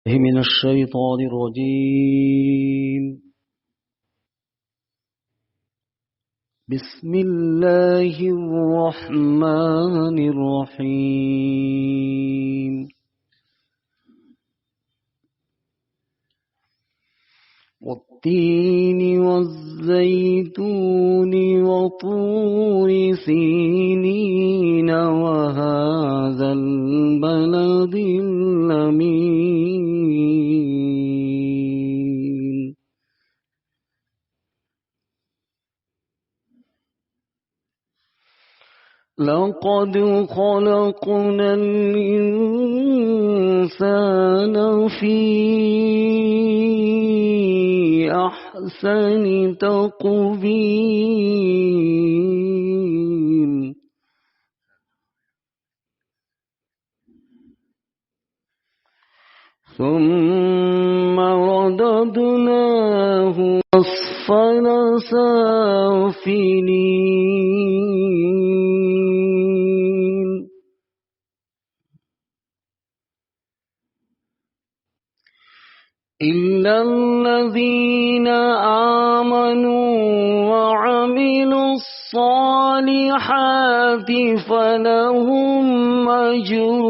من الشيطان الرجيم. بسم الله الرحمن الرحيم. والتين والزيتون وطور سينين وهذا البلد الأمين. لقد خلقنا الإنسان في أحسن تقويم ثم رددناه أسفل سافلين إلا الذين آمنوا وعملوا الصالحات فلهم أجر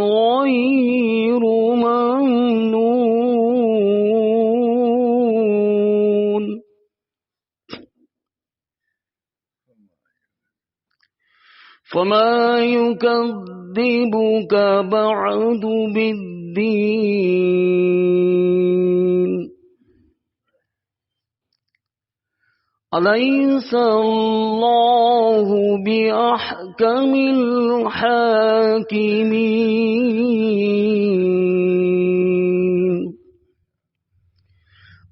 غير ممنون. فما يكذبك بعد بالدين. أليس الله بأحكم الحاكمين.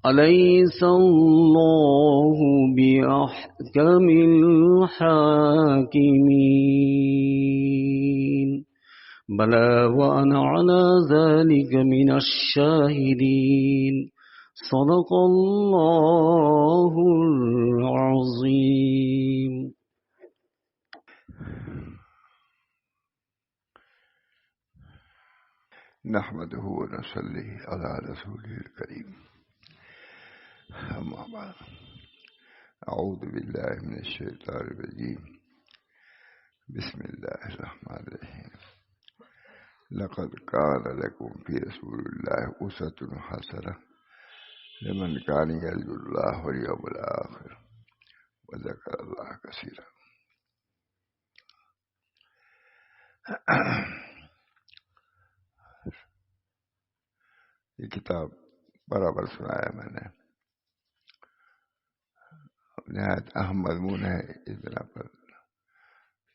أليس الله بأحكم الحاكمين. بلى وأنا على ذلك من الشاهدين. صدق الله العظيم. نحمده ونصلي على رسوله الكريم. أما بعد، أعوذ بالله من الشيطان الرجيم. بسم الله الرحمن الرحيم. لقد كان لكم في رسول الله أسوة حسنة لمن كان يرجو الله واليوم الآخر وذكر الله كثيرا. یہ کتاب برابر سنایا میں نے، نہایت اہم مضمون ہے اس بنا پر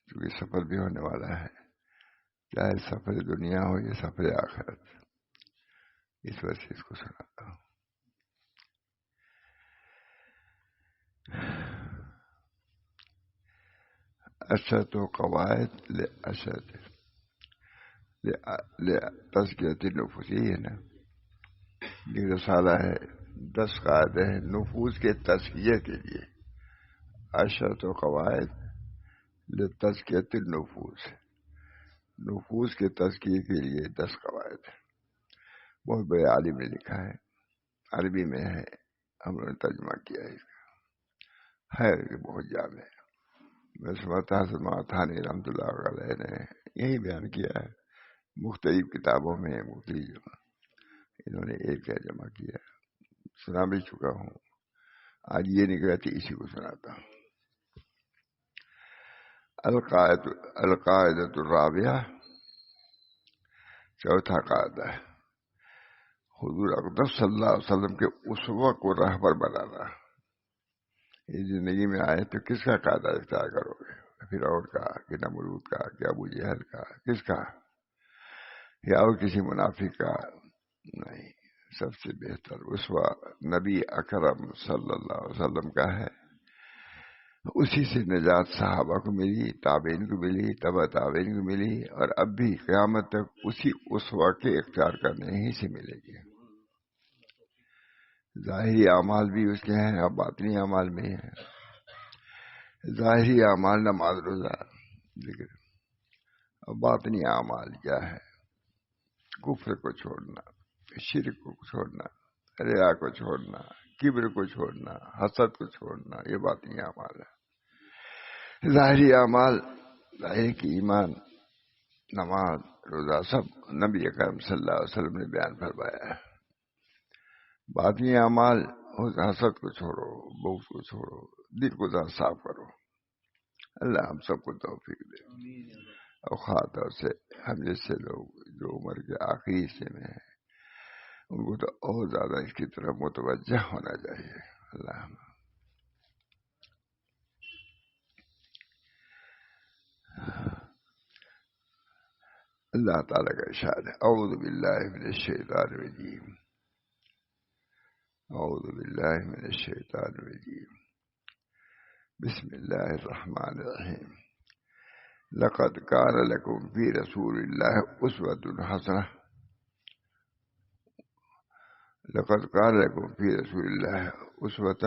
کیونکہ سفر بھی ہونے والا ہے، چاہے سفر دنیا ہو یا سفر آخرت، اس وجہ سے اس کو سناتا ہوں۔ اشرط و قواعد تزکیۃ النفوس، یہی ہے نا، یہ رسالہ ہے، 10 قاعدے ہیں نفوس کے تزکیے کے لیے۔ اشرط و قواعد لتزکیۃ النفوس، نفوس کے تزکیے کے لیے 10 قواعد۔ بہت بڑے عالم نے لکھا ہے، عربی میں ہے، ہم نے ترجمہ کیا ہے اس کا، ہے بہت جامع ہے۔ میں سمجھتا حضرت تھانی رحمۃ اللہ علیہ نے یہی بیان کیا ہے، مختلف کتابوں میں مختلف جگہ انہوں نے ایک جمع کیا ہے، سنا بھی چکا ہوں، آج یہ نکلا تھی اسی کو سناتا ہوں۔ القاعدۃ الرابعہ، چوتھا قاعدہ ہے حضور اقدس صلی اللہ علیہ وسلم کے اسوہ کو رہبر بنانا۔ یہ زندگی میں آئے تو کس کا قاعدہ اختیار کرو گے؟ فرعون کا کہ نمرود کا کہ ابو جہل کا، کس کا؟ یا اور کسی منافق کا؟ نہیں، سب سے بہتر اسوہ نبی اکرم صلی اللہ علیہ وسلم کا ہے۔ اسی سے نجات صحابہ کو ملی، تابعین کو ملی، تبع تابعین کو ملی، اور اب بھی قیامت تک اسی اسوہ کے اختیار کرنے ہی سے ملے گی۔ ظاہری اعمال بھی اس کے ہیں اور باطنی اعمال بھی ہیں۔ ظاہری اعمال نماز روزہ ذکر، اور باطنی اعمال کیا ہے؟ کفر کو چھوڑنا، شرک کو چھوڑنا، ریا کو چھوڑنا، کبر کو چھوڑنا، حسد کو چھوڑنا، یہ باطنی اعمال ہے۔ ظاہری اعمال، ظاہر کی ایمان، نماز، روزہ، سب نبی اکرم صلی اللہ علیہ وسلم نے بیان فرمایا ہے۔ باطنی اعمال، حسد کو چھوڑو، بغض کو چھوڑو، دل کو ذرا صاف کرو۔ اللہ ہم سب کو توفیق دے، اور خاص طور سے ہم جیسے لوگ جو عمر کے آخری حصے میں ہیں ان کو تو اور زیادہ اس کی طرف متوجہ ہونا چاہیے۔ اللہ تعالیٰ کا ارشاد ہے، اعوذ باللہ من الشیطان الرجیم، اعوذ باللہ من الشیطان الرجیم، بسم اللہ الرحمن الرحیم، لقد کان لکم فی رسول اللہ اسوۃ حسنہ، لقد کان لکم فی رسول اللہ اسوۃ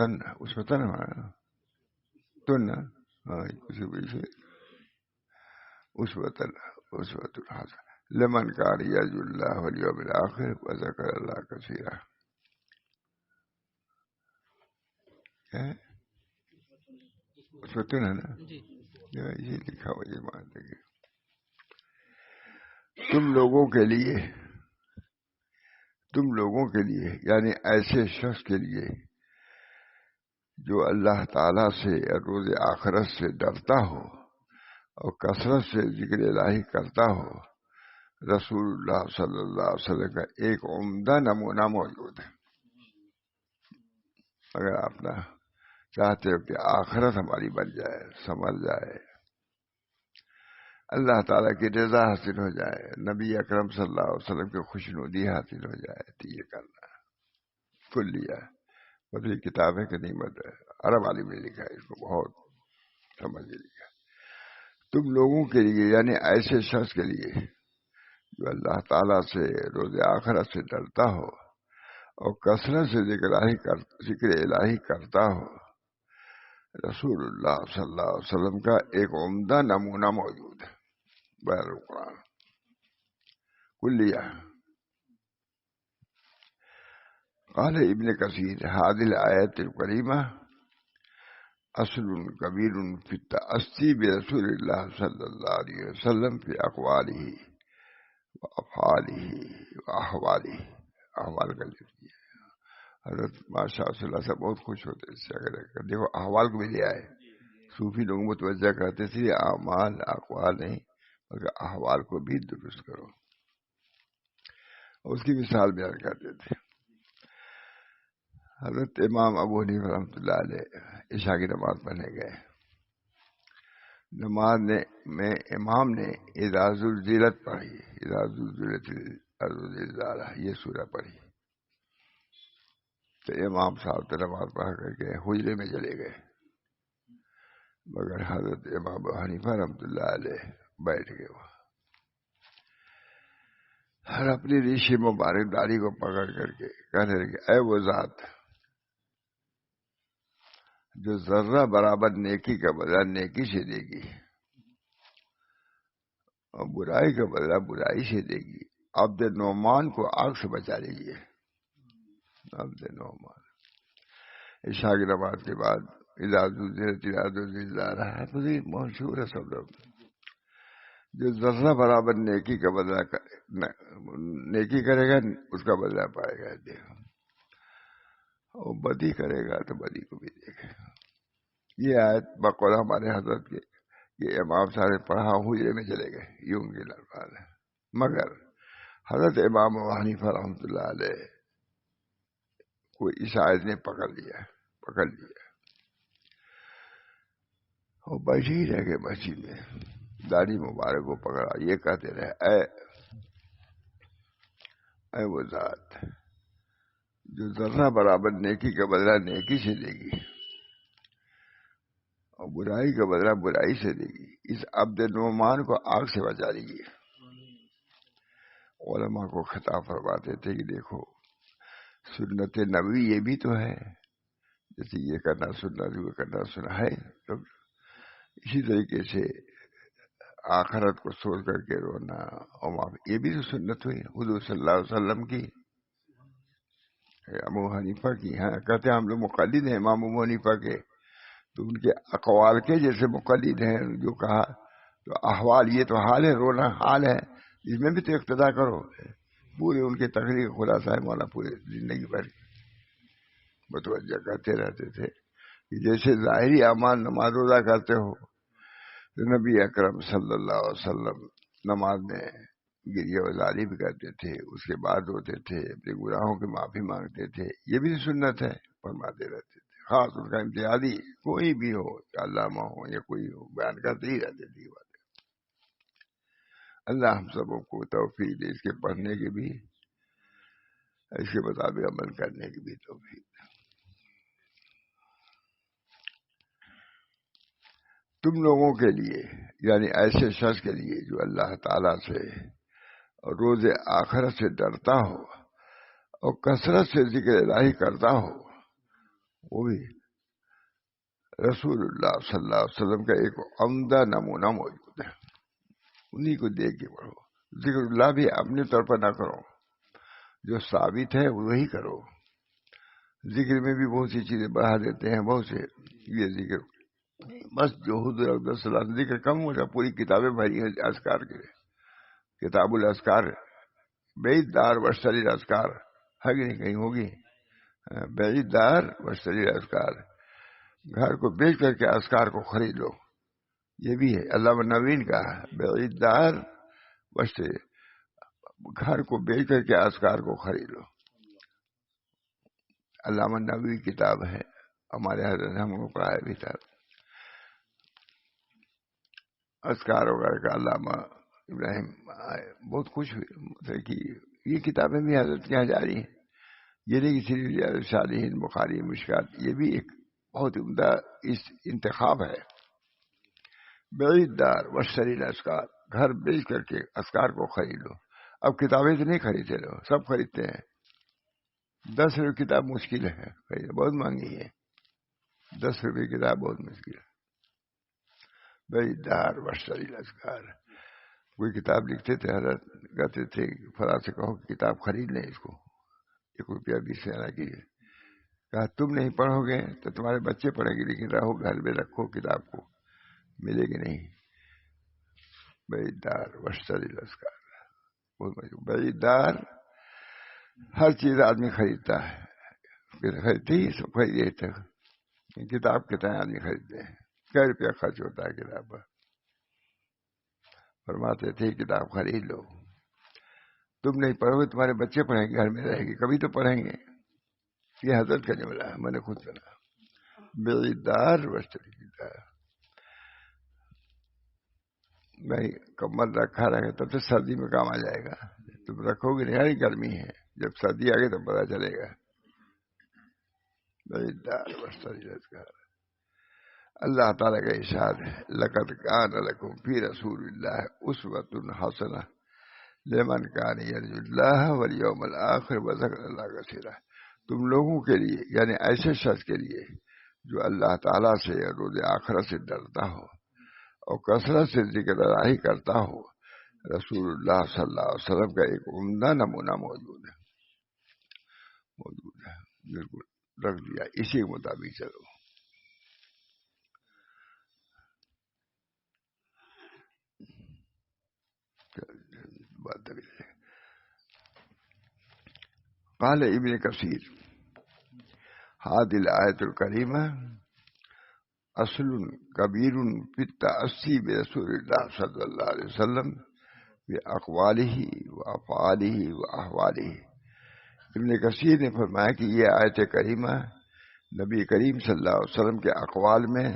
حسنہ لمن کان یرجو اللہ والیوم الآخر وذکر اللہ کثیرا۔ اسوۃ ہے نا، یہ لکھا ہوا، یہ مان لیں، تم لوگوں کے لیے یعنی ایسے شخص کے لیے جو اللہ تعالیٰ سے روز آخرت سے ڈرتا ہو اور کثرت سے ذکر الہی کرتا ہو، رسول اللہ صلی اللہ علیہ وسلم کا ایک عمدہ نمونہ موجود ہے۔ اگر آپ چاہتے ہو کہ آخرت ہماری بن جائے، سنور جائے، اللہ تعالیٰ کی رضا حاصل ہو جائے، نبی اکرم صلی اللہ علیہ وسلم کی خوشنودی حاصل ہو جائے، تو یہ کرنا ہے کلیہ۔ مطلب کتاب ہے کہ نہیں، مطلب عرب عالم نے لکھا ہے، اس کو بہت سمجھ لکھا ہے۔ تم لوگوں کے لیے یعنی ایسے شخص کے لیے جو اللہ تعالیٰ سے روز آخرت سے ڈرتا ہو اور کثرت سے ذکر الہی کرتا ہو، رسول اللہ صلی اللہ علیہ وسلم کا ایک عمدہ نمونہ موجود ہے۔ بہر القرآن کلیہ۔ قال ابن کثیر هذه الآیت الکریمہ اصل کبیر فی التأسی برسول اللہ صلی اللہ علیہ وسلم فی اقوالہ وافعالہ واحوالہ۔ احوال کا لکھیے، حضرت ماشاء اللہ سے بہت خوش ہوتے اس سے، اگر دیکھو احوال کو بھی لے آئے۔ صوفی لوگ متوجہ کرتے تھے اعمال اقوال نہیں بلکہ احوال کو بھی درست کرو، اس کی مثال بیان کرتے تھے۔ حضرت امام ابو حنیفہ رحمۃ اللہ علیہ عشاء کی نماز پڑھنے گئے، نماز میں امام نے اذا زلزلت پڑھی، اذا زلزلت الارض زلزالہا، یہ سورہ پڑھی، تو امام صاحب تو نماز پڑھ کر کے حجرے میں چلے گئے، مگر حضرت امام ابو حنیفہ رحمۃ اللہ علیہ بیٹھ گئے وہ، ہر اپنی ریشی مبارک داڑھی کو پکڑ کر کے کہنے لگے، اے وہ ذات جو ذرہ برابر نیکی کا بدلہ نیکی سے دے گی اور برائی کا بدلہ برائی سے دے گی، عبد نعمان کو آگ سے بچا لیجیے۔ عبد نعمان عشاء کی نماز کے بعد اذا زلزلت الارض زلزالہا، تو یہ مشہور ہے سب لوگ، جو ذرہ برابر نیکی کا بدلہ نیکی کرے گا اس کا بدلہ پائے گا، اور بدی کرے گا تو بدی کو بھی دیکھے گا۔ یہ آیت بقول ہمارے حضرت کے یہ امام صاحب پڑھا حجرے میں چلے گئے، یہ ان کے الفاظ ہے، مگر حضرت امام ابو حنیفہ رحمۃ اللہ علیہ کو اس آیت نے پکڑ لیا اور بیٹھے ہی رہ گئے مسجد میں، داڑھی مبارک کو پکڑا، یہ کہتے رہے، اے وہ ذات جو ذرہ برابر نیکی کا بدلہ نیکی سے دے گی اور برائی کا بدلہ برائی سے دے گی، اس عبد نعمان کو آگ سے بچا لیجیے۔ علماء کو خطاب فرماتے تھے کہ دیکھو سنت نبوی یہ بھی تو ہے، جیسے یہ کرنا سننا وہ کرنا سنا ہے، تو اسی طریقے سے آخرت کو سوچ کر کے رونا اور معافی، یہ بھی تو سنت ہوئی حضور صلی اللہ علیہ وسلم کی۔ ابو حنیفہ کی، ہاں کہتے ہیں ہم لوگ مقلد ہیں امام ابو حنیفہ کے، تو ان کے اقوال کے جیسے مقلد ہیں، جو کہا تو احوال یہ تو حال ہے، رونا حال ہے، اس میں بھی تو اقتدا کرو. پورے ان کے تقریر کا خلاصہ ہے مولانا، پورے زندگی بھر متوجہ کرتے رہتے تھے کہ جیسے ظاہری اعمال نماز روزہ کرتے ہو، تو نبی اکرم صلی اللہ علیہ وسلم نماز میں گریہ وزاری بھی کرتے تھے، اس کے بعد روتے تھے، اپنے گناہوں کی معافی مانگتے تھے، یہ بھی سنت ہے، فرماتے رہتے تھے. خاص ان کا امتیازی کوئی بھی ہو، علامہ ہو یا کوئی ہو، بیان کرتے ہی رہتے تھے بات. اللہ ہم سبوں کو توفیق دے اس کے پڑھنے کی بھی، اس کے مطابق عمل کرنے کی بھی توفیق. تم لوگوں کے لیے یعنی ایسے شخص کے لیے جو اللہ تعالیٰ سے اور روز آخرت سے ڈرتا ہو اور کثرت سے ذکر الہی کرتا ہو، وہ بھی رسول اللہ صلی اللہ علیہ وسلم کا ایک عمدہ نمونہ موجود ہے. انہی کو دیکھ کے پڑھو. ذکر اللہ بھی اپنے طور پر نہ کرو، جو ثابت ہے وہی کرو. ذکر میں بھی بہت سی چیزیں بڑھا دیتے ہیں، بہت سے یہ ذکر بس جو حضور اقدس صلی اللہ علیہ وسلم ذکر کم ہو جائے. پوری کتابیں بھری ہیں اذکار کے، کتاب الاذکار، بعید دار وشتری اذکار ہے کہ نہیں؟ کہیں ہوگی بعید دار وشتری اذکار، گھر کو بیچ کر کے اذکار کو خرید لو. یہ بھی ہے علامہ نوین کا بعید دار وشتری، گھر کو بیچ کر کے اذکار کو خرید لو. علامہ نووی کتاب ہے، ہمارے حضرت نے ہم کو پڑھایا بھی تھا. اذکار وغیرہ کا علامہ ابراہیم بہت خوش ہوئے کہ یہ کتابیں بھی حضرت کے یہاں جاری ہیں. یہ نہیں کہ صرف صالحین، بخاری، مشکات، یہ بھی ایک بہت عمدہ اس انتخاب ہے. بعید دار وشتری اذکار، گھر بیچ کر کے اذکار کو خرید لو. اب کتابیں تو نہیں خریدتے لو، سب خریدتے ہیں. 10 روپے کتاب مشکل ہے خرید، بہت مہنگی ہے. 10 روپے کتاب بہت مشکل ہے. بعید دار وشتری اذکار. کوئی کتاب لکھتے تھے حضرت، کہتے تھے فلاں سے کہو کہ کتاب خرید لیں، اس کو 1 روپیہ 20 پیسہ کیجیے. کہا تم نہیں پڑھو گے تو تمہارے بچے پڑھیں گے، لیکن رہو گھر میں رکھو کتاب کو، ملے گی نہیں. بعید دار وشتری اذکار بہت مشہور. بعید دار ہر چیز آدمی خریدتا ہے، خریدتے ہی سب خریدے تھے. کتاب کتنے آدمی خریدتے ہیں، کئی روپیہ خرچ ہوتا ہے کتاب پر. فرماتے تھے کتاب خرید لو. تم نہیں پڑھو گے تمہارے بچے پڑھیں گے، گھر میں رہے گی، کبھی تو پڑھیں گے. یہ حضرت کا جملہ ہے، میں نے خود سنا. بعید دار وشتری دار. نہیں کمل رکھا رہے تب تو سردی میں کام آ جائے گا. تم رکھو گے نہیں، یعنی گرمی ہے، جب سردی آ گئی تو پتہ چلے گا. بعید دار وشتری اذکار. اللہ تعالیٰ کا ارشاد ہے لقد کان لکم فی رسول اللہ اسوۃ حسنہ لمن کان یرجو اللہ والیوم الآخر وذکر اللہ کثیرا. تم لوگوں کے لیے یعنی ایسے شخص کے لیے جو اللہ تعالیٰ سے روز آخرت سے ڈرتا ہو اور کثرت سے ذکر الہی کرتا ہو، رسول اللہ صلی اللہ علیہ وسلم کا ایک عمدہ نمونہ موجود ہے. بالکل رکھ دیا، اسی کے مطابق چلو. قال ابن کثیر هذه الآية الكريمة اصل کبیر فی التأسی برسول اللہ صلی اللہ علیہ وسلم بأقوالہ وأفعالہ وأحوالہ. ابن کثیر نے فرمایا کہ یہ آیت کریمہ نبی کریم صلی اللہ علیہ وسلم کے اقوال میں،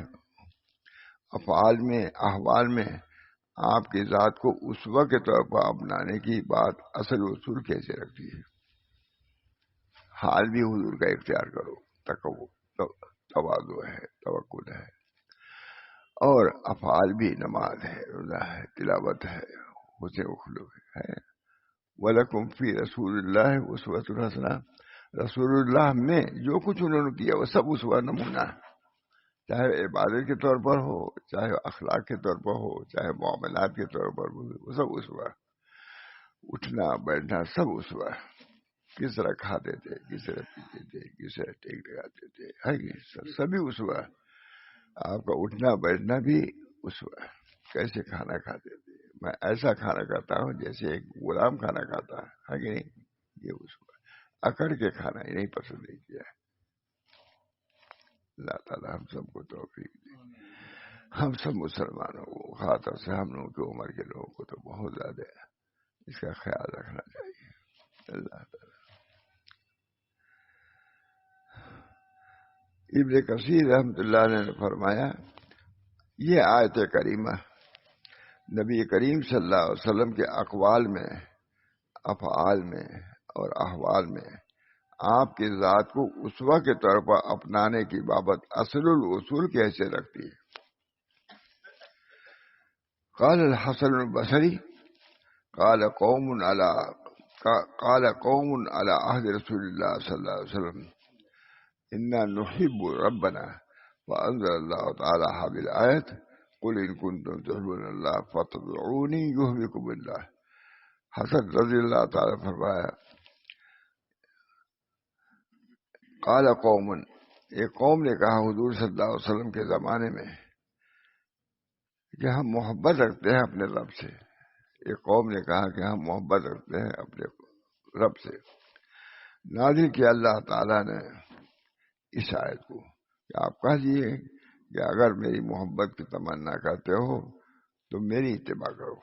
افعال میں، احوال میں آپ کی ذات کو اسوہ کے طور پر اپنانے کی بات اصل اصول کیسے رکھتی ہے. حال بھی حضور کا اختیار کرو، تواضع ہے، توکل ہے. اور افعال بھی نماز ہے، روزہ ہے، تلاوت ہے، حسن اخلاق ہے. وَلَكُمْ فِي رَسُولِ اللَّهِ أُسْوَةٌ حَسَنَةٌ. رسول اللہ میں جو کچھ انہوں نے کیا وہ سب اسوہ نمونہ ہے، چاہے عبادت کے طور پر ہو، چاہے اخلاق کے طور پر ہو، چاہے معاملات کے طور پر ہو، وہ سب اسوہ. اٹھنا بیٹھنا سب اسوہ. کس طرح کھاتے تھے، کس طرح پیتے تھے، کس طرح ٹیک لگاتے تھے، ہے کہ سبھی اسوہ. آپ کا اٹھنا بیٹھنا بھی اسوہ. کیسے کھانا کھاتے تھے. میں ایسا کھانا کھاتا ہوں جیسے ایک غلام کھانا کھاتا ہے کہ نہیں. یہ اسوہ. اکڑ کے کھانا ہی نہیں پسند نہیں کیا. اللہ تعالیٰ ہم سب کو توفیق دے. ہم سب مسلمانوں کو، خاص طور سے ہم لوگوں کی عمر کے لوگوں کو تو بہت زیادہ اس کا خیال رکھنا چاہیے. اللہ تعالیٰ. ابن کثیر رحمۃ اللہ علیہ نے فرمایا یہ آیت کریمہ نبی کریم صلی اللہ علیہ وسلم کے اقوال میں، افعال میں اور احوال میں آپ کی ذات کو اسوہ کے طور پر اپنانے کی بابت اصل الاصول کی حیثیت رکھتی ہے. قال الحسن البصری قال قوم على عهد رسول الله صلی اللہ علیہ وسلم انا نحب ربنا فانزل الله تعالى هذه الآية قل ان كنتم تحبون الله فاتبعوني يحببكم الله. حسن رضی اللہ تعالیٰ فرمایا قال قوم، ایک قوم نے کہا حضور صلی اللہ علیہ وسلم کے زمانے میں کہ ہم محبت رکھتے ہیں اپنے رب سے. ایک قوم نے کہا کہ ہم محبت رکھتے ہیں اپنے رب سے. نازل کیا اللہ تعالیٰ نے اس آیت کو کہ آپ کہہ دیے کہ اگر میری محبت کی تمنا کرتے ہو تو میری اتباع کرو.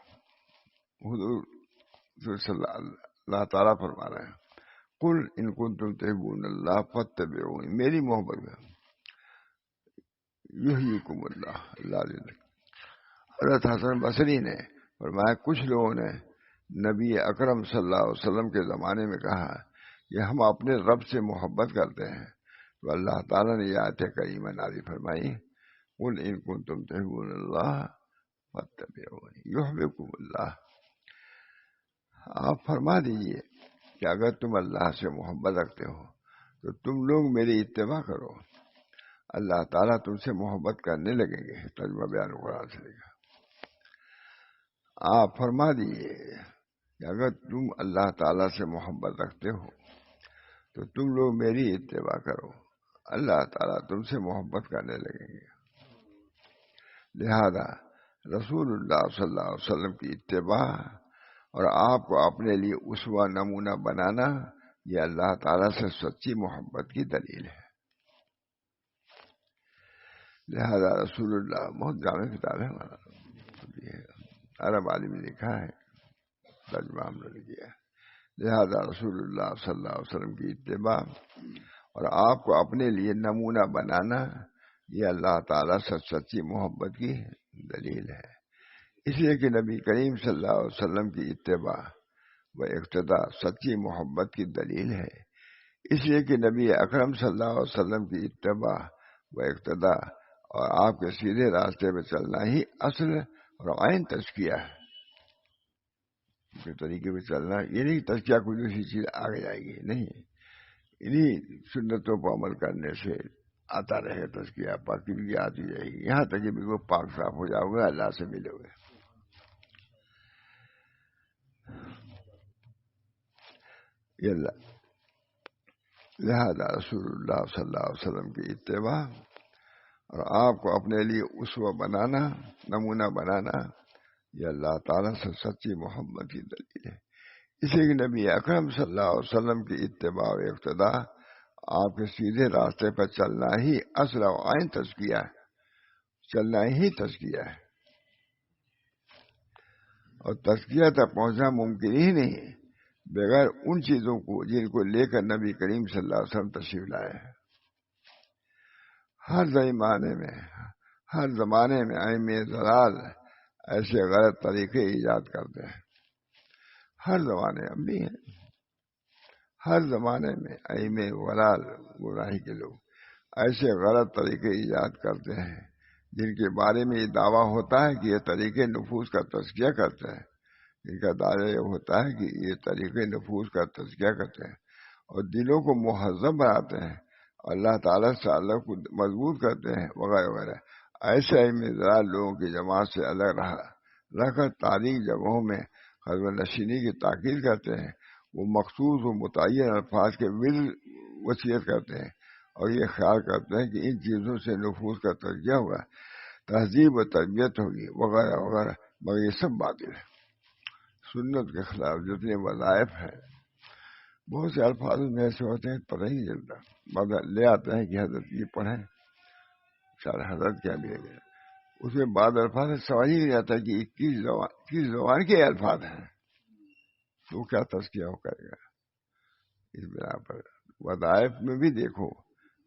حضور صلی اللہ تعالیٰ فرما رہے ہیں قل ان کنتم تحبون اللہ فاتبعونی، میری محبت میں یحییکم اللہ. اللہ علیہ. حضرت حسن بصری نے فرمایا کچھ لوگوں نے نبی اکرم صلی اللہ علیہ وسلم کے زمانے میں کہا کہ ہم اپنے رب سے محبت کرتے ہیں، تو اللہ تعالیٰ نے یہ آیت کریمہ نازل فرمائی قل ان کنتم تحبون اللہ فاتبعونی یحببکم اللہ. آپ فرما دیجئے کہ اگر تم اللہ سے محبت رکھتے ہو تو تم لوگ میری اتباع کرو، اللہ تعالیٰ تم سے محبت کرنے لگیں گے. ترجمہ بیان قرآن سے لکھا. آپ فرما دیجئے کہ اگر تم اللہ تعالیٰ سے محبت رکھتے ہو تو تم لوگ میری اتباع کرو، اللہ تعالیٰ تم سے محبت کرنے لگیں گے. لہذا رسول اللہ صلی اللہ علیہ وسلم کی اتباع اور آپ کو اپنے لیے اسوہ نمونہ بنانا یہ اللہ تعالیٰ سے سچی محبت کی دلیل ہے. لہذا رسول اللہ بہت جامع کتاب ہے ہمارا، عرب عالم نے لکھا ہے، ترجمہ ہم نے کیا. لہذا رسول اللہ صلی اللہ علیہ وسلم کی اتباع اور آپ کو اپنے لیے نمونہ بنانا یہ اللہ تعالیٰ سے سچی محبت کی دلیل ہے. اس لیے کہ نبی کریم صلی اللہ علیہ وسلم کی اتباع و اقتداء سچی محبت کی دلیل ہے. اس لیے کہ نبی اکرم صلی اللہ علیہ وسلم کی اتباع و اقتداء اور آپ کے سیدھے راستے پہ چلنا ہی اصل اور عین تزکیہ ہے. کے طریقے پہ چلنا یہ نہیں تزکیہ کوئی دوسری چیز آگے جائے گی، نہیں. انہی سنتوں پر عمل کرنے سے آتا رہے تزکیہ، پاکیزگی آتی جائے گی یہاں تک کہ بالکل پاک صاف ہو جاؤ گے، اللہ سے ملو گے. یہ اللہ. لہذا رسول اللہ صلی اللہ علیہ وسلم کی اتباع اور آپ کو اپنے لیے اسوہ بنانا، نمونہ بنانا یہ اللہ تعالیٰ سے سچی محبت کی دلیل ہے. اس لیے کہ نبی اکرم صلی اللہ علیہ وسلم کی اتباع و اقتداء آپ کے سیدھے راستے پر چلنا ہی اصل و عین تزکیہ ہے، چلنا ہی تزکیہ ہے. اور تزکیہ تک پہنچنا ممکن ہی نہیں بغیر ان چیزوں کو جن کو لے کر نبی کریم صلی اللہ علیہ وسلم تشریف لائے ہیں. ہر زمانے میں ائمہ ضلال ایسے غلط طریقے ایجاد کرتے ہیں. ہر زمانے اب بھی ہیں، ہر زمانے میں ائمہ ضلال گمراہی کے لوگ ایسے غلط طریقے ایجاد کرتے ہیں جن کے بارے میں یہ دعویٰ ہوتا ہے کہ یہ طریقے نفوس کا تزکیہ کرتے ہیں. ان کا دعویٰ یہ ہوتا ہے کہ یہ طریقے نفوس کا تزکیہ کرتے ہیں اور دلوں کو مہذب بناتے ہیں، اللہ تعالیٰ سے اللہ کو مضبوط کرتے ہیں وغیرہ وغیرہ. ایسے ضلال لوگوں کی جماعت سے الگ رہ کر تاریخ جگہوں میں خلوت نشینی کی تاکید کرتے ہیں. وہ مخصوص و متعین الفاظ کے وصیت کرتے ہیں اور یہ خیال کرتے ہیں کہ ان چیزوں سے نفوس کا تزکیہ ہوگا، تہذیب و تربیت ہوگی وغیرہ وغیرہ، مگر یہ سب باطل ہے۔ سنت کے خلاف جتنے وظائف ہیں، بہت سے الفاظ میں ایسے ہوتے ہیں پتہ ہی نہیں چلتا، مگر لے آتے ہیں کہ حضرت یہ پڑھیں، شاید حضرت کیا بھی ہے، اس میں بعض الفاظ سمجھ ہی نہیں آتا کہ کس زبان کے الفاظ ہیں، تو کیا تزکیہ ہو کرے گا۔ اس بنا پر وظائف میں بھی دیکھو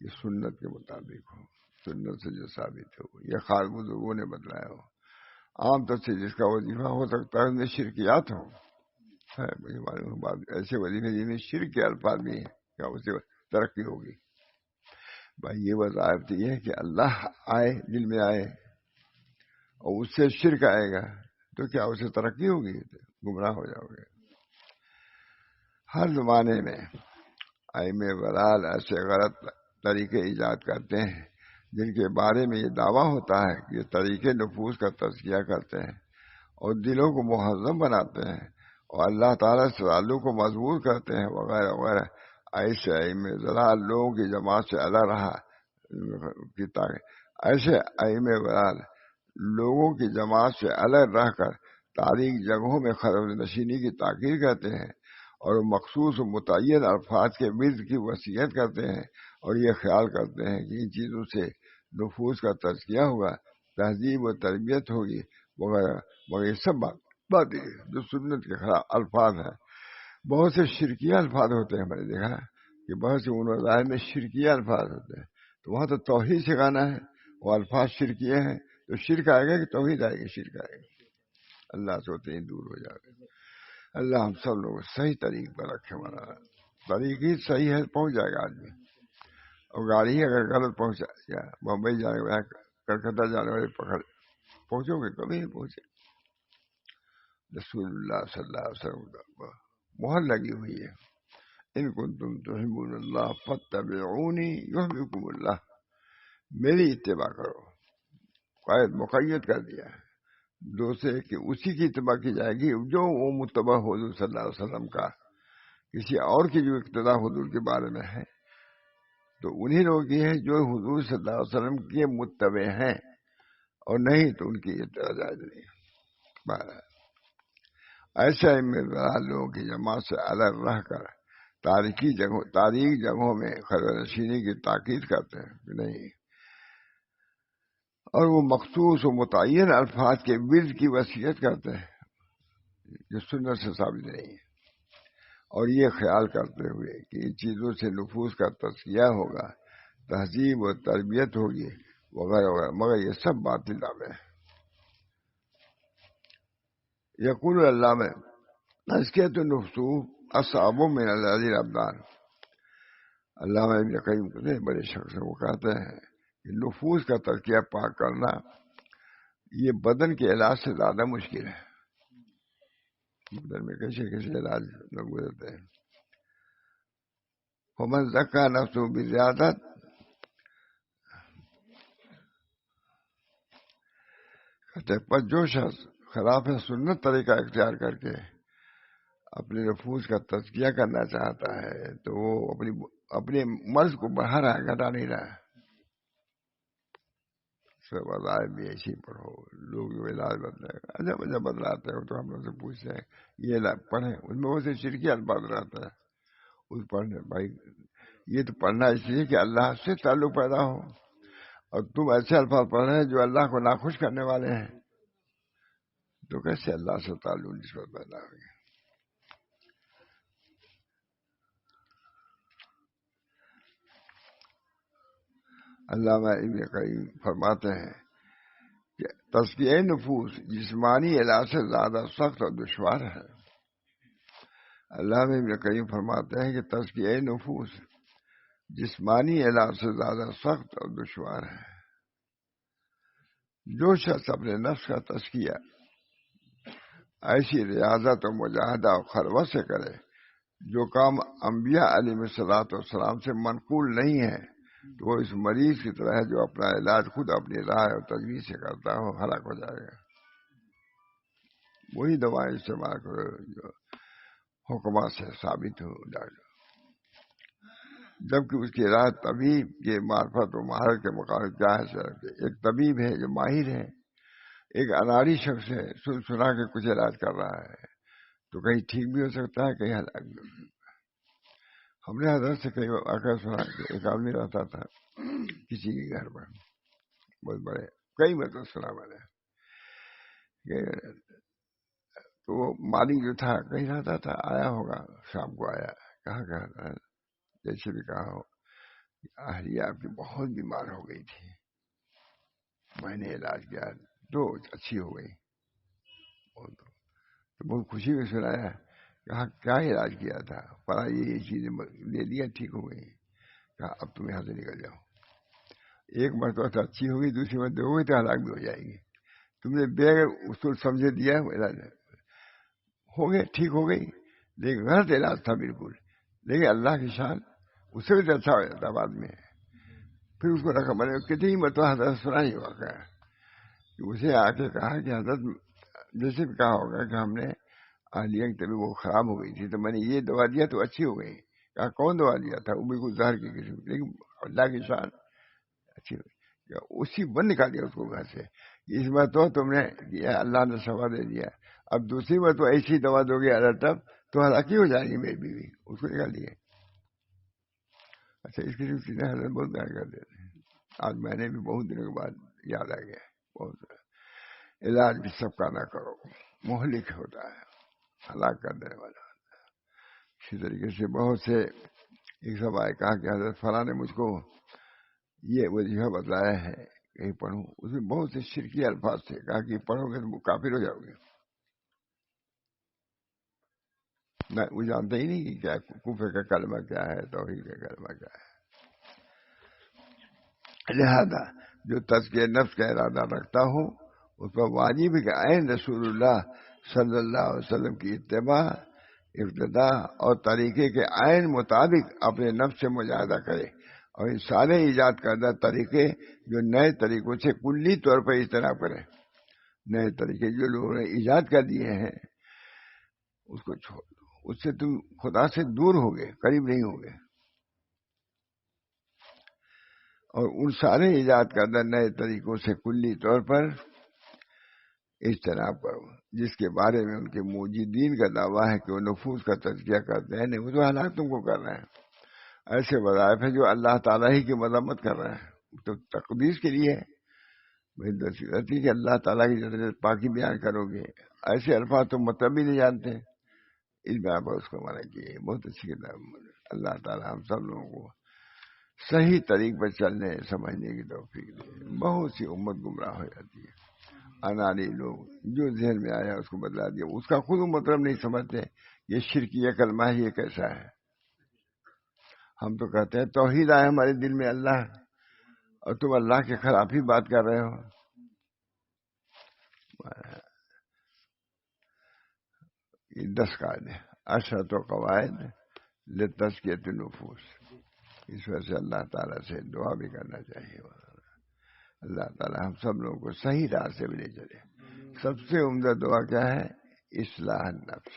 کہ سنت کے مطابق ہو، سنت سے جو ثابت ہو، یہ خاص بزرگوں نے بتلایا ہو۔ عام طور سے جس کا وظیفہ ہو سکتا ہے اس میں شرکیات ہوں، مجھے معلوم بات ایسے وظیفے جن میں شرک کے الفاظ بھی ہیں، کیا اس سے ترقی ہوگی؟ بھائی یہ وظائف تو یہ ہے کہ اللہ آئے، دل میں آئے، اور اس سے شرک آئے گا تو کیا اسے ترقی ہوگی؟ گمراہ ہو جاؤ گے۔ ہر زمانے میں ائمہ ضلال ایسے غلط طریقے ایجاد کرتے ہیں جن کے بارے میں یہ دعویٰ ہوتا ہے کہ یہ طریقے نفوس کا تزکیہ کرتے ہیں اور دلوں کو مہذب بناتے ہیں اور اللہ تعالیٰ سے تعلق کو مضبوط کرتے ہیں وغیرہ وغیرہ۔ ایسے ائمہ ضلال لوگوں کی جماعت سے الگ رہا ایسے ائمہ ضلال لوگوں کی جماعت سے الگ رہ کر تاریک جگہوں میں خلوت نشینی کی تاکید کرتے ہیں اور مخصوص و متعین الفاظ کے ورد کی وصیت کرتے ہیں اور یہ خیال کرتے ہیں کہ ان چیزوں سے نفوس کا تزکیہ ہوگا، تہذیب و تربیت ہوگی وغیرہ، مگر یہ سب بات جو سنت کے خلاف الفاظ ہیں۔ بہت سے شرکیہ الفاظ ہوتے ہیں، میں نے دیکھا کہ بہت سے ان وظائف میں شرکیہ الفاظ ہوتے ہیں، تو وہاں تو توحید سکھانا ہے، وہ الفاظ شرکیہ ہیں، تو شرک آئے گا کہ توحید آئے گی؟ شرک آئے گا۔ اللہ سے ہوتے ہی دور ہو جائے گا۔ اللہ ہم سب لوگ صحیح طریق پر رکھے، ہمارا طریق ہی صحیح ہے، پہنچ جائے گا آدمی۔ اور گاڑی ہی اگر غلط پہنچا گیا، بمبئی جانے والے، کلکتہ جانے والے پہنچو گے کبھی نہیں پہنچے۔ رسول اللہ صلی اللہ علیہ وسلم کا مہر لگی ہوئی ہے، ان کنتم تحبون اللہ فاتبعونی یحببکم اللہ، میری اتباع کرو۔ قائد مقید کر دیا ہے دوسرے کہ اسی کی اتباع کی جائے گی جو وہ متبع حضور صلی اللہ علیہ وسلم کا، کسی اور کی جو اقتداء حضور کے بارے میں ہے تو انہی لوگوں کی ہے جو حضور صلی اللہ علیہ وسلم کے متبع ہیں، اور نہیں تو ان کی اتباع جائز نہیں۔ ایسے لوگوں کی جماعت سے الگ رہ کر تاریک جگہوں میں خلوت نشینی کی تاکید کرتے ہیں کہ نہیں، اور وہ مخصوص و متعین الفاظ کے ورد کی وصیت کرتے ہیں جو سنت سے ثابت نہیں ہے، اور یہ خیال کرتے ہوئے کہ ان چیزوں سے نفوس کا تزکیہ ہوگا، تہذیب و تربیت ہوگی وغیرہ وغیرہ، مگر یہ سب باطل دعوے ہیں۔ یقول اللہ میں تزکیۃ النفس اصعب من الذی الابدان، علامہ ابن قیم کہتے بڑے شخص ہیں، وہ کہتے ہیں کہ نفوس کا تزکیہ پاک کرنا یہ بدن کے علاج سے زیادہ مشکل ہے۔ بدن میں کیسے علاج لوگ گزرتے ہیں۔ فمن زکا نفسہ بزیادت، کہتے پر جو شخص خلاف سنت طریقہ اختیار کر کے اپنے نفوس کا تزکیہ کرنا چاہتا ہے تو وہ اپنے مرض کو بڑھا رہا ہے، گھٹا نہیں رہا ہے۔ سب عذاب بھی ایسی پر ہو، لوگ جو علاج بدلے گا جب بدلاتے ہو تو ہم لوگ سے پوچھتے ہیں یہ پڑھیں، اس میں وہ سے شرکی الفاظ رہتا ہے اس پڑھنے۔ بھائی یہ تو پڑھنا اس لیے کہ اللہ سے تعلق پیدا ہو، اور تم ایسے الفاظ پڑھ رہے ہیں جو اللہ کو ناخوش کرنے والے ہیں، تو کیسے اللہ سے تعلق نسبت پیدا ہوگی؟ علامہ ابن قیم فرماتے ہیں کہ تزکیہ نفوس جسمانی علاج سے زیادہ سخت اور دشوار ہے۔ علامہ ابن قیم فرماتے ہیں کہ تزکیہ نفوس جسمانی علاج سے زیادہ سخت اور دشوار ہے۔ جو شخص اپنے نفس کا تزکیہ ایسی ریاضت و مجاہدہ و خلوت سے کرے جو کام انبیاء علیہ الصلوۃ والسلام سے منقول نہیں ہے، تو وہ اس مریض کی طرح ہے جو اپنا علاج خود اپنی رائے اور تجویز سے کرتا ہو، ہلاک ہو جائے گا۔ وہی دوائیں استعمال کرو جو حکمات سے ثابت ہو جائے، جبکہ اس کی راہ طبیب کے معرفت و مہارت کے مقابلے کیا ہے؟ ایک طبیب ہے جو ماہر ہے، ایک اناڑی شخص ہے، سن سنا کے کچھ علاج کر رہا ہے، تو کہیں ٹھیک بھی ہو سکتا ہے، کہیں ہلاک بھی ہو سکتا ہے۔ ہم نے حضرت سے کئی واقعہ سنا کہ ایک آدمی رہتا تھا کسی کے گھر پر، بہت بڑے، کئی مطلب سنا میں نے کہ تو وہ مالک جو تھا کہیں رہتا تھا، آیا ہوگا، شام کو آیا، کہا جیسے بھی کہا ہو، اہلیہ آپ کی بہت بیمار ہو گئی تھی، میں نے علاج کیا تو اچھی ہو گئی، تو بہت خوشی میں سنایا، کہا کیا علاج کیا تھا؟ پڑا یہ چیزیں لے لیا، ٹھیک ہو گئی، کہا اب تم یہاں سے نکل جاؤ، ایک مرتبہ تو اچھی ہوگی، دوسری مرتبہ ہوگی تو ہلاک بھی ہو جائے گی، تم نے بے اصول سمجھے دیا علاج ہو گیا، ٹھیک ہو گئی، لیکن غلط علاج تھا بالکل، لیکن اللہ کی شان اس سے بھی اچھا ہو جاتا بعد میں۔ پھر اس کو رکھا، میں نے کتنی مرتبہ حضرت سنا ہی واقعہ کہ اسے آ کے کہا کہ حضرت جیسے بھی کہا ہوگا کہ ہم نے اہلیہ کی طبیعت وہ خراب ہو گئی تھی تو میں نے یہ دوا دیا تو اچھی ہو گئی، کہا کون دوا دیا تھا؟ وہ بالکل زہر کی قسم، لیکن اللہ کی شان اچھی ہو گئی، اسی بند نکالیا اس کو گھر سے، اس بار تو تم نے کیا، اللہ نے شفا دے دیا، اب دوسری بار تو ایسی دوا دو گے تب تو ہلاکی ہو جائے گی میری بیوی، اس کو نکال دیے۔ اچھا، اس کی چیزیں حضرت بہت بیان کر دیتے ہیں، آج میں نے بھی بہت دنوں کے بعد یاد آ گیا، بہت علاج بھی سب کا نہ کرو، مہلک ہوتا ہے، ہلاک کر دینے والا۔ اسی طریقے سے بہت سے ایک سب آئے، کہا کہ حضرت فلاں نے مجھ کو یہ وظیفہ بتلایا ہے کہیں پڑھوں، اس میں بہت سے شرکی الفاظ تھے، کہا کہ پڑھو گے تو کافر ہو جاؤ گے، نہ وہ جانتے ہی نہیں کہ کیا کفر کا کلمہ کیا ہے، توحید کا کلمہ کیا ہے۔ لہذا جو تزکیہ نفس کا ارادہ رکھتا ہو اس پر واجب ہے کہ عین رسول اللہ صلی اللہ علیہ وسلم کی اتباع، ابتدا اور طریقے کے عین مطابق اپنے نفس سے مجاہدہ کرے، اور ان سارے ایجاد کردہ طریقے جو نئے طریقوں سے کلی طور پر اجتناب کرے، نئے طریقے جو لوگوں نے ایجاد کر دیے ہیں اس کو چھوڑ دو، اس سے تم خدا سے دور ہوگے، قریب نہیں ہوگے، اور ان سارے ایجاد کردہ نئے طریقوں سے کلی طور پر اجتناب کرو جس کے بارے میں ان کے موجودین کا دعویٰ ہے کہ وہ نفوس کا تزکیہ کرتے ہیں، نہیں، وہ تو ہلاک تم کو کر رہے ہیں، ایسے وظائف ہیں جو اللہ تعالیٰ ہی کی مذمت کر رہے ہیں، تو تقدیس کے لیے ہے کہ اللہ تعالیٰ کی جدید پاکی بیان کرو گے، ایسے الفاظ تو مطلب بھی نہیں جانتے، اس بار پر اس کو منع کیے۔ بہت اچھی کتاب، اللہ تعالیٰ ہم سب لوگوں کو صحیح طریق پر چلنے سمجھنے کی توفیق دے۔ بہت سی امت گمراہ ہو جاتی ہے، انانی لوگ جو ذہن میں آیا اس کو بدلا دیا، اس کا خود مطلب نہیں سمجھتے، یہ شرکیہ کلمہ ہے، یہ کیسا ہے؟ ہم تو کہتے ہیں توحید آئے ہمارے دل میں اللہ، اور تم اللہ کے خلاف ہی بات کر رہے ہو۔ یہ 10 قاعدے، عشرۃ قواعد لتزکیۃ النفوس، اس وجہ سے اللہ تعالیٰ سے دعا بھی کرنا چاہیے، اللہ تعالیٰ ہم سب لوگوں کو صحیح راہ سے بھی لے چلے۔ سب سے عمدہ دعا کیا ہے؟ اصلاح النفس۔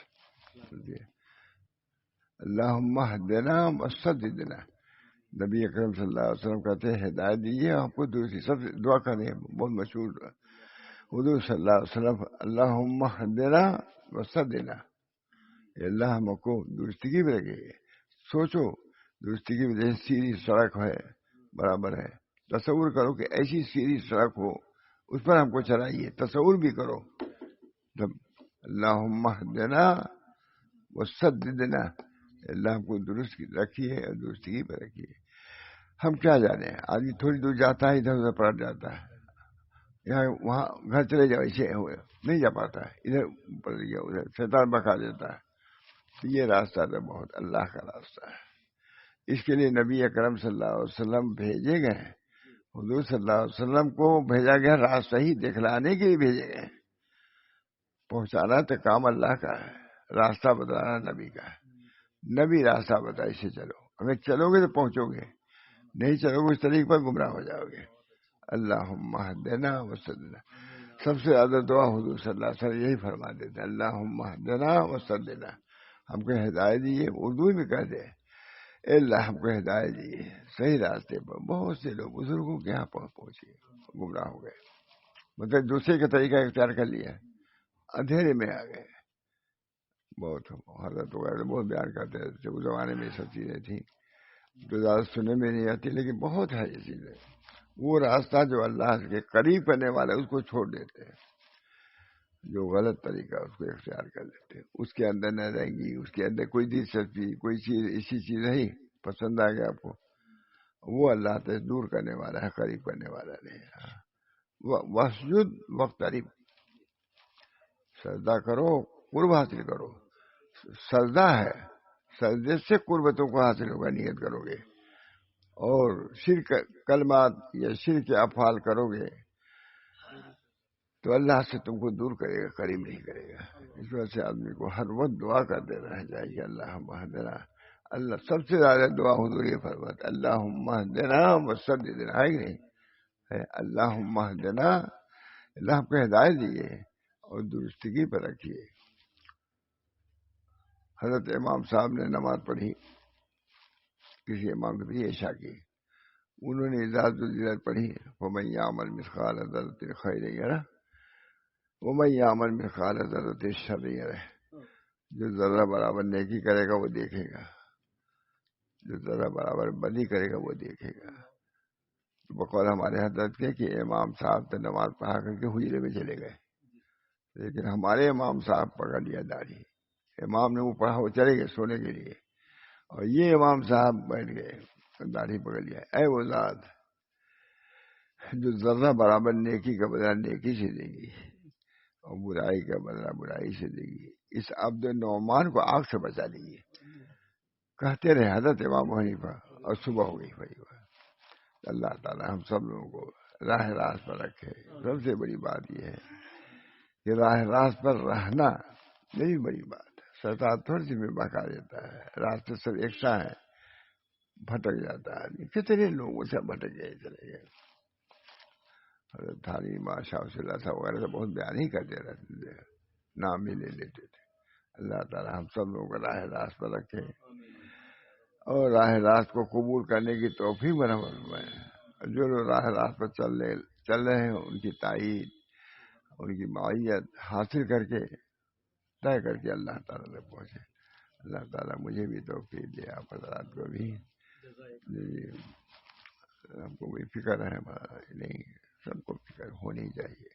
اللہم اہدنا وسددنا، نبی اکرم صلی اللہ علیہ وسلم کہتے ہیں ہدایت دیجیے آپ کو، دوسری سب سے دعا کریں، بہت مشہور حضور صلی اللہ علیہ وسلم، اللہم اہدنا وسددنا، اللہ ہم کو درستگی میں رکھے۔ سوچو درستگی میں جیسے سیدھی سڑک ہے برابر ہے، تصور کرو کہ ایسی سیدھی سڑک ہو، اس پر ہم کو چلائیے، تصور بھی کرو، جب اللہم اہدنا وسددنا، اللہ ہم کو درست رکھیے اور درستگی پہ رکھیے۔ ہم کیا جانے، آدمی تھوڑی دور جاتا ہے ادھر ادھر پلٹ جاتا ہے، یہاں وہاں گھر چلے جاؤ ایسے ہوئے نہیں جا پاتا ہے، ادھر پلٹ گیا ادھر، شیطان بکا دیتا ہے۔ یہ راستہ تو بہت اللہ کا راستہ ہے، اس کے لیے نبی اکرم صلی اللہ علیہ وسلم بھیجے گئے ہیں، حضور صلی اللہ علیہ وسلم کو بھیجا گیا راستہ ہی دکھلانے کے لیے بھیجے گئے، پہنچانا تو کام اللہ کا ہے، راستہ بتانا نبی کا ہے، نبی راستہ بتا، اسے چلو، اگر چلو گے تو پہنچو گے، نہیں چلو گے اس طریق پر گمراہ ہو جاؤ گے۔ اللہم اہدنا وسددنا، سب سے زیادہ دعا حضور صلی اللہ علیہ وسلم یہی فرما دیتے ہیں، اللہم اہدنا وسددنا، ہم کو ہدایت دیجیے، اردو میں کہتے ہیں اے اللہ ہم کو ہدایت دیجیے صحیح راستے پر. بہت سے لوگ بزرگوں کے یہاں پہنچے گمراہ ہو گئے، مطلب دوسرے کا طریقہ اختیار کر لیا، اندھیرے میں آ گئے. بہت حضرت وغیرہ بہت بیان کرتے تھے، اس زمانے میں یہ سب چیزیں تھیں جو زیادہ سننے میں نہیں آتی، لیکن بہت ہے یہ چیزیں. وہ راستہ جو اللہ کے قریب کرنے والا ہے اس کو چھوڑ دیتے ہیں، جو غلط طریقہ اس کو اختیار کر لیتے ہیں، اس کے اندر نہ رہیں گی، اس کے اندر کوئی دلچسپی کوئی چیز ایسی چیز نہیں پسند آ گیا آپ کو، وہ اللہ سے دور کرنے والا ہے، قریب کرنے والا نہیں. وسجد وقترب، سجدہ کرو قرب حاصل کرو. سجدہ ہے، سجدے سے قربتوں کو حاصل ہوگا، نیت کرو گے. اور شرک کلمات یا شرک افعال کرو گے تو اللہ سے تم کو دور کرے گا، قریب نہیں کرے گا. اس وجہ سے آدمی کو ہر وقت دعا کرتے رہنا چاہیے، اللہم اہدنا. اللہ سب سے زیادہ دعا حضور یہ فرماتا اللہم اہدنا وسددنا، ہے کہ نہیں؟ ہے اللہم اہدنا، اللہ ہم کو ہدایت دیجیے اور درستگی پر رکھیے. حضرت امام صاحب نے نماز پڑھی، کسی امام نے پڑھی عشاء کی، انہوں نے اذا زلزلت پڑھی ومن یعمل مثقال ذرۃ خیرا یرہ ومن یعمل مثقال ذرۃ شر یرہ. جو ذرہ برابر نیکی کرے گا وہ دیکھے گا، جو ذرہ برابر بدی کرے گا وہ دیکھے گا. بقول ہمارے حضرت کے کہ امام صاحب تو نماز پڑھا کر کے حجرے میں چلے گئے، لیکن ہمارے امام صاحب پکڑ لیا داڑھی. امام نے وہ پڑھا، وہ چلے گئے سونے کے لیے، اور یہ امام صاحب بیٹھ گئے، داڑھی پکڑ لیا. اے وہ ذات جو ذرہ برابر نیکی کا بدلہ نیکی سے دے گی اور برائی کا بدلہ برائی سے دے گی، اس عبد نعمان کو آگ سے بچا لیجیے. کہتے رہے حضرت امام حنیفہ، اور صبح ہو گئی بھائی. اللہ تعالی ہم سب لوگوں کو راہ راست پر رکھے. سب سے بڑی بات یہ ہے کہ راہ راست پر رہنا نہیں بڑی بات ہے. شیطان تھوڑی سی میں بہکا دیتا ہے، راستے سب ایکساں ہے، بھٹک جاتا ہے. کتنے لوگوں سے بھٹک گئے چلے گئے. حضرت تھانی بادشاہ صلی اللہ صاحب وغیرہ سے بہت بیان ہی کرتے رہتے تھے، نام بھی لے لیتے تھے. اللہ تعالی ہم سب لوگوں کو راہ راست پر رکھے اور راہ راست کو قبول کرنے کی توفیق بنائے. جو لوگ راہ راست پر چل رہے ہیں ان کی تائید، ان کی معیت حاصل کر کے طے کر کے اللہ تعالیٰ تک پہنچے. اللہ تعالیٰ مجھے بھی توفیق دے، آپ حضرات کو بھی. ہم کو بھی فکر ہے نہیں، سب کو فکر ہونی چاہیے.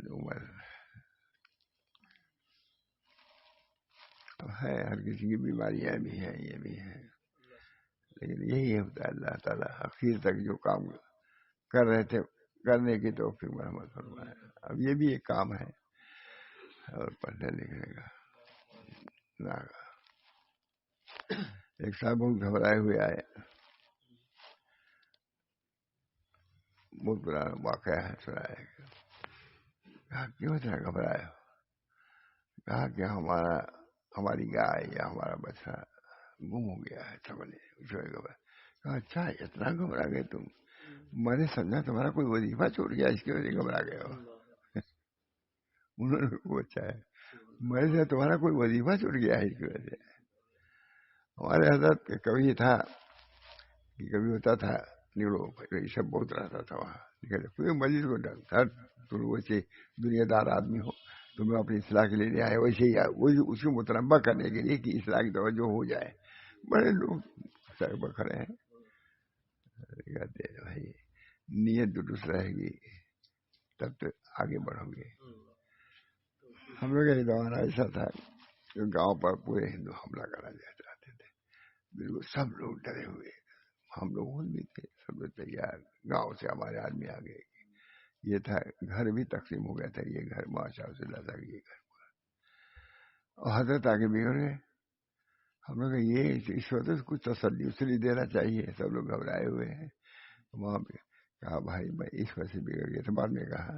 عمر ہے، ہر کسی کی بیماریاں بھی ہیں، یہ بھی ہیں، لیکن یہی ہوتا ہے اللہ تعالیٰ اخیر تک جو کام کر رہے تھے کرنے کی توفیق مرحمت فرمائے. اب یہ بھی ایک کام ہے اور پڑھنے لکھنے کا. ایک صاحب بہت گھبرائے ہوئے آئے، بہت بڑا واقعہ ہے سنایا. کہا کیوں اتنا گھبرائے ہو؟ کہا کہ ہماری گائے یا ہمارا بچہ گم ہو گیا ہے، کہا اچھا اتنا گھبرا گئے تم؟ میں نے سمجھا تمہارا کوئی وظیفہ چھوٹ گیا اس کی وجہ سے گھبرا گئے ہو. انہوں نے پوچھا ہے، میں نے تمہارا کوئی وظیفہ چھوٹ گیا ہے اس کی وجہ سے. ہمارے حضرت کبھی تھا کہ کبھی ہوتا تھا نکلو، یہ سب بہت رہتا تھا وہاں. پورے مسجد کو ڈر، تم ویسے دنیا دار آدمی ہو، تمہیں اپنی اصلاح کے لیے آئے، ویسے ہی وہی اس کو متنبع کرنے کے لیے کہ اصلاح کی توجہ ہو جائے. بڑے لوگ سر پر کھڑے ہیں. کہتے ہیں بھائی نیت درست رہے گی تب تو آگے بڑھو گے. ہم لوگ کا زمانہ ایسا تھا کہ گاؤں پر پورے ہندو حملہ کرنا چاہتے تھے، بالکل سب لوگ ڈرے ہوئے. ہم لوگ خود بھی تھے، سب لوگ تیار. گاؤں سے ہمارے آدمی آ گئے. یہ تھا گھر بھی تقسیم ہو گیا تھا، یہ گھر ماشاء اللہ تھا، یہ گھر اور حضرت آگے بگڑ گئے. ہم لوگ یہ اس وقت کچھ تسلی دینا چاہیے. سب لوگ گھبرائے ہوئے ہیں. وہاں پہ کہا بھائی میں اس وقت سے بگڑ گیا تھا. بعد میں کہا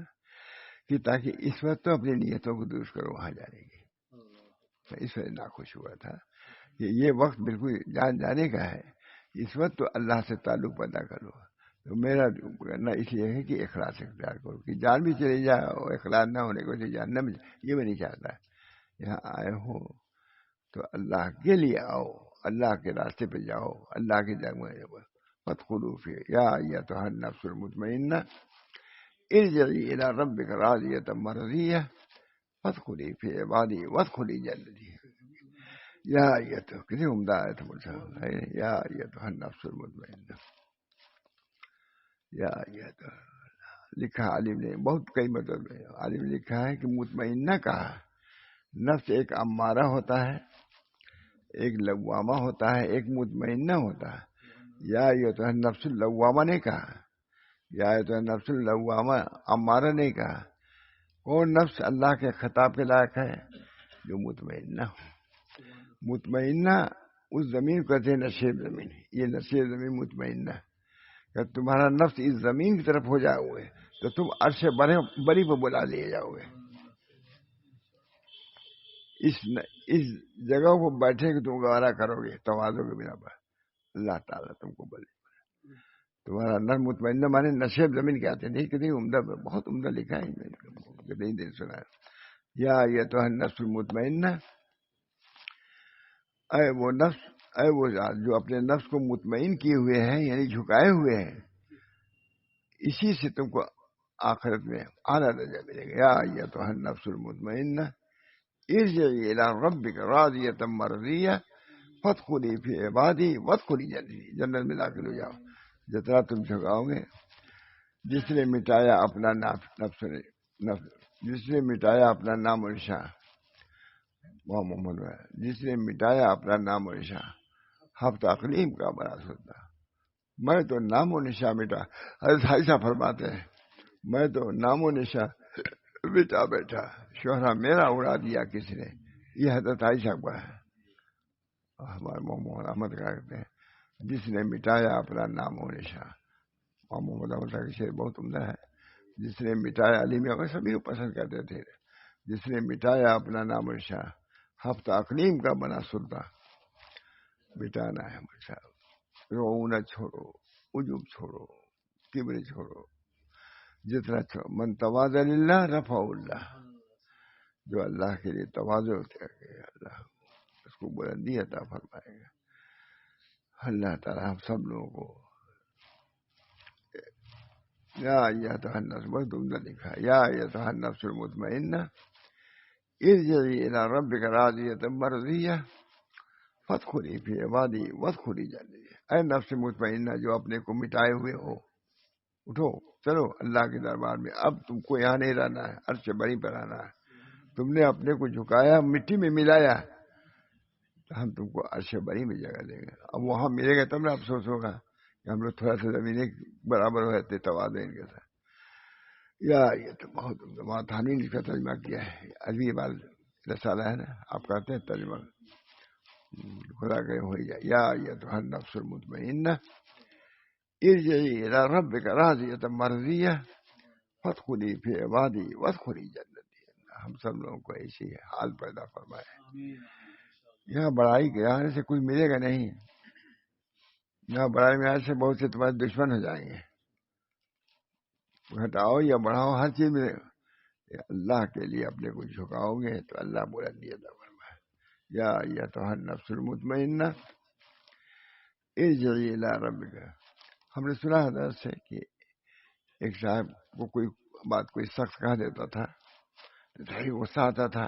کہ تاکہ اس وقت تو اپنی نیتوں کو درست کرو وہاں جانے کی. اس وجہ ناخوش ہوا تھا کہ یہ وقت بالکل جان جانے کا ہے. اس وقت تو اللہ سے تعلق پیدا کرو. تو میرا کرنا اس لیے ہے کہ اخلاص اختیار کرو، کہ جان بھی چلی جائے اور اخلاص نہ ہونے کو جان نہ ملے. یہ میں نہیں چاہتا. یہاں آئے ہو تو اللہ کے لیے آؤ، اللہ کے راستے پہ جاؤ، اللہ کی جگہ فادخلوا فی یا ایتھا النفس المطمئنہ ارجعی الی ربک راضیۃ مرضیہ فادخلی فی عبادی وادخلی جنتی. یا ایتھا کتنی عمدہ آیت ہے، یا ایتھا النفس المطمئنہ. یا ایتھا لکھا عالم نے بہت کئی مطلب میں عالم نے لکھا ہے کہ مطمئنہ کہا. نفس ایک امارہ ہوتا ہے، ایک لوامہ ہوتا ہے، ایک مطمئنہ ہوتا ہے. یا ایتھا النفس اللوامہ نے کہا، یا ایتھا النفس اللوامہ امارہ نے کہا. کون نفس اللہ کے خطاب کے لائق ہے؟ جو مطمئنہ ہو. مطمئنہ اس زمین کو کہتے ہیں نشیب زمین. یہ نشیب زمین مطمئنہ. کہ تمہارا نفس اس زمین کی طرف ہو جائے ہوئے تو تم عرش بری پہ بلا لیے جاؤ گے. اس جگہ کو بیٹھے کہ تم گوارا کرو گے تواضع کے بنا پر. اللہ تعالیٰ تم کو بولے تمہارا نفس مطمئنہ مانے نشیب زمین کہتے ہیں. کتنی عمدہ، بہت عمدہ لکھا ہے، کتنی دن سنا ہے. یا ایتھا النفس المطمئنہ، اے وہ نفس، اے وہ ذات جو اپنے نفس کو مطمئن کیے ہوئے ہیں، یعنی جھکائے ہوئے ہیں، اسی سے تم کو آخرت میں اعلیٰ درجہ ملے گا. یا ایتھا النفس المطمئنہ ارجعی الی ربک راضیۃ مرضیہ فادخلی فی عبادی وادخلی جنتی. جنت میں داخل ہو جاؤ. جتنا تم جھکاؤ گے، جس نے مٹایا اپنا نفس، جس نے مٹایا اپنا نام و نشان، محمد جس نے مٹایا اپنا نام و نشان، ہفتہ اقلیم کا بنا سکتا. میں تو نام و نشان مٹا. حضرت عائشہ فرماتے ہیں میں تو نام و نشان مٹا بیٹھا، شہرہ میرا اڑا دیا کس نے. یہ حضرت عائشہ کا ہے. ہمارے محمد احمد کا کہتے ہیں جس نے مٹایا اپنا نام و نشان. محمد احمد کا شعر بہت عمدہ ہے. جس نے مٹایا، علی میں سبھی کو پسند کرتے تھے. جس نے مٹایا اپنا نام و نشان، ہفتہ اقلیم کا بنا سلطان. مٹانا ہے مجھے. رعونت چھوڑو، عجب چھوڑو، کبر چھوڑو. جتنا چھوڑو. من تواضع للہ رفع اللہ. جو اللہ کے لیے تواضع ہوتے ہیں اللہ اس کو بلندی عطا فرمائے گا. اللہ تعالیٰ ہم سب لوگوں کو. یا ایتھا النفس، بہت عمدہ لکھا. یا ایتھا النفس المطمئنہ ارجعی الی ربک راضیۃ مرضیہ فادخلی فی عبادی وادخلی جنتی. اے نفس مطمئنہ جو اپنے کو مٹائے ہوئے ہو، اٹھو چلو اللہ کے دربار میں. اب تم کو یہاں نہیں رہنا ہے، عرش بری پر آنا ہے. تم نے اپنے کو جھکایا، مٹی میں ملایا، تو ہم تم کو عرش بری میں جگہ دیں گے. اب وہاں ملے گا تب نہ افسوس ہوگا کہ ہم لوگ تھوڑا سا زمین برابر ہو جاتے تواضع ان کے ساتھ. یا یہ تو بہت وہاں تھانی نے اس کا ترجمہ کیا ہے. عربی بال رسالہ ہے نا، آپ کہتے ہیں ترجمہ خدا کہ ہو جائے. یا ایتھا النفس المطمئنہ ارجعی الی ربک راضیۃ مرضیہ فادخلی فی عبادی وادخلی جنتی. ہم سب لوگوں کو ایسی حال پیدا فرمائے. یہاں بڑائی کے آنے سے کچھ ملے گا نہیں. یہاں بڑائی میں آنے سے بہت سے تمہارے دشمن ہو جائیں گے. گھٹاؤ یا بڑھاؤ ہر چیز میں اللہ کے لیے اپنے کو جھکاؤ گے تو اللہ بلندی عطا فرمائے. یا ایتھا النفس المطمئنہ ارجعی الی ربک. ہم نے سنا حضرت سے کہ ایک صاحب کو کوئی بات کوئی شخص کہہ دیتا تھا تو بڑی غصہ آتا تھا.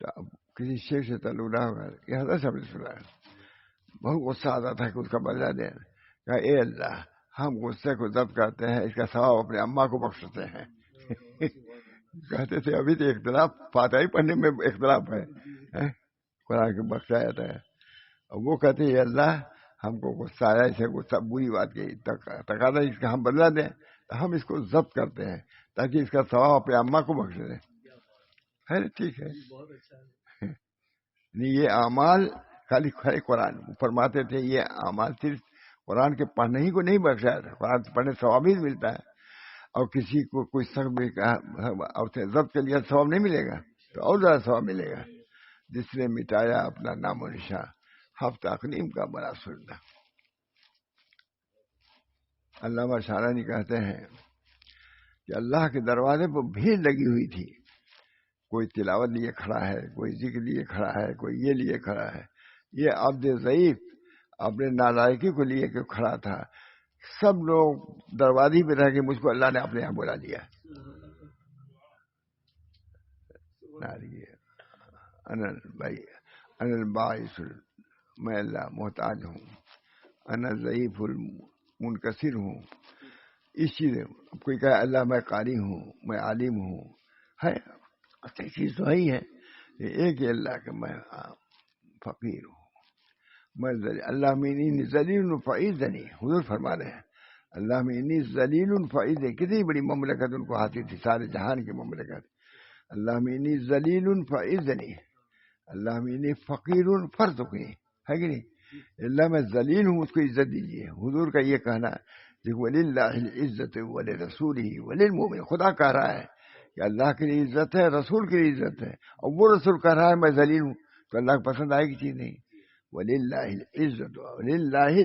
تو اب کسی شیخ سے تعلق نہ ہوگا، یہ حضرت سے ہم نے سنا ہے. بہت غصہ آتا تھا کہ اس کا بدلہ دیں. کہا اے اللہ ہم غصے کو ضبط کرتے ہیں، اس کا ثواب اپنے اماں کو بخشتے ہیں. کہتے تھے ابھی تو اختلاف فاتحہ پڑھنے میں اختلاف ہے، قرآن کے بخشا جاتا ہے. اور وہ کہتے ہیں اللہ ہم کو غصہ آیا، اسے غصہ بری بات کی تقاضا اس کا ہم بدلا دیں، تو ہم اس کو ضبط کرتے ہیں تاکہ اس کا ثواب اپنے اماں کو بخش دیں. ہے ٹھیک ہے. یہ اعمال خالی قرآن فرماتے تھے، یہ اعمال صرف قرآن کے پڑھنے ہی کو نہیں بخشا تھا، قرآن پڑھنے ثواب ہی ملتا ہے. اور کسی کو کوئی شخص بھی کہا ضبط کے لیے ثواب نہیں ملے گا تو اور زیادہ ثواب ملے گا. جس نے مٹایا اپنا نام و نشان، ہفتہ اقلیم کا بڑا سننا. علامہ شارانی کہتے ہیں کہ اللہ کے دروازے پر بھیڑ لگی ہوئی تھی. کوئی تلاوت لیے کھڑا ہے، کوئی ذکر لیے کھڑا ہے، کوئی یہ لیے کھڑا ہے. یہ عبد ضعیف اپنے نالائکی کو لیے کہ کھڑا تھا. سب لوگ دروازے پہ رہ کے مجھ کو اللہ نے اپنے یہاں بلا لیا. بھائی انل باعث، میں اللہ محتاج ہوں. انا ضعیف المنکسر ہوں. اس چیز کوئی کہا اللہ میں قاری ہوں، میں عالم ہوں، ہے اصل چیز تو ہی ہے. ایک ہی اللہ کہ میں فقیر ہوں. میں اللہ میں انی ذلیل فعیذنی، حضور فرما رہے ہیں اللہ میں انی ذلیل فعیذنی. کتنی بڑی مملکت ان کو حاصل تھی، سارے جہان کی مملکت. اللہ میں انی ذلیل فعیذنی، اللہ میں انی فقیر فرزقنی، ہے کہ نہیں؟ اللہ میں ذلیل ہوں، اس کو عزت دیجیے. حضور کا یہ کہنا وَلِلَّهِ الْعِزَّةُ وَلِرَسُولِهِ وَلِلْمُؤْمِنِينَ. خدا کہہ رہا ہے کہ اللہ کے لیے عزت ہے، رسول کے لیے عزت ہے، اور وہ رسول کہہ رہا ہے میں ذلیل ہوں، تو اللہ کو پسند آئے گی چیز نہیں. وَلِلَّهِ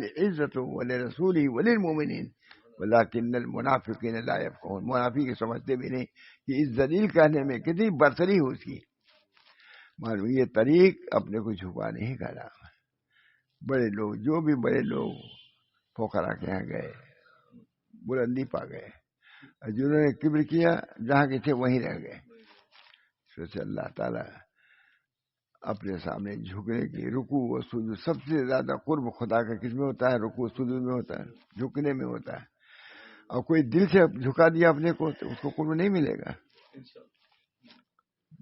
الْعِزَّةُ وَلِرَسُولِهِ وَلِلْمُؤْمِنِينَ وَلَكِنَّ الْمُنَافِقِينَ لَا يَفْقَهُونَ. منافق سمجھتے بھی نہیں کہ اس ذلیل کہنے میں کتنی برتری ہو اس کی. معلوم یہ طریق اپنے کو چھپا نہیں کا نام ہے. بڑے لوگ، جو بھی بڑے لوگ فقراء کے یہاں گئے بلندی پا گئے، اور جنہوں نے کبر کیا جہاں کے تھے وہیں رہ گئے. سوچے اللہ تعالیٰ اپنے سامنے جھکنے کی، رکوع و سجود، سب سے زیادہ قرب خدا کا کس میں ہوتا ہے؟ رکوع و سجود میں ہوتا ہے، جھکنے میں ہوتا ہے. اور کوئی دل سے جھکا دیا اپنے کو تو اس کو قرب نہیں ملے گا.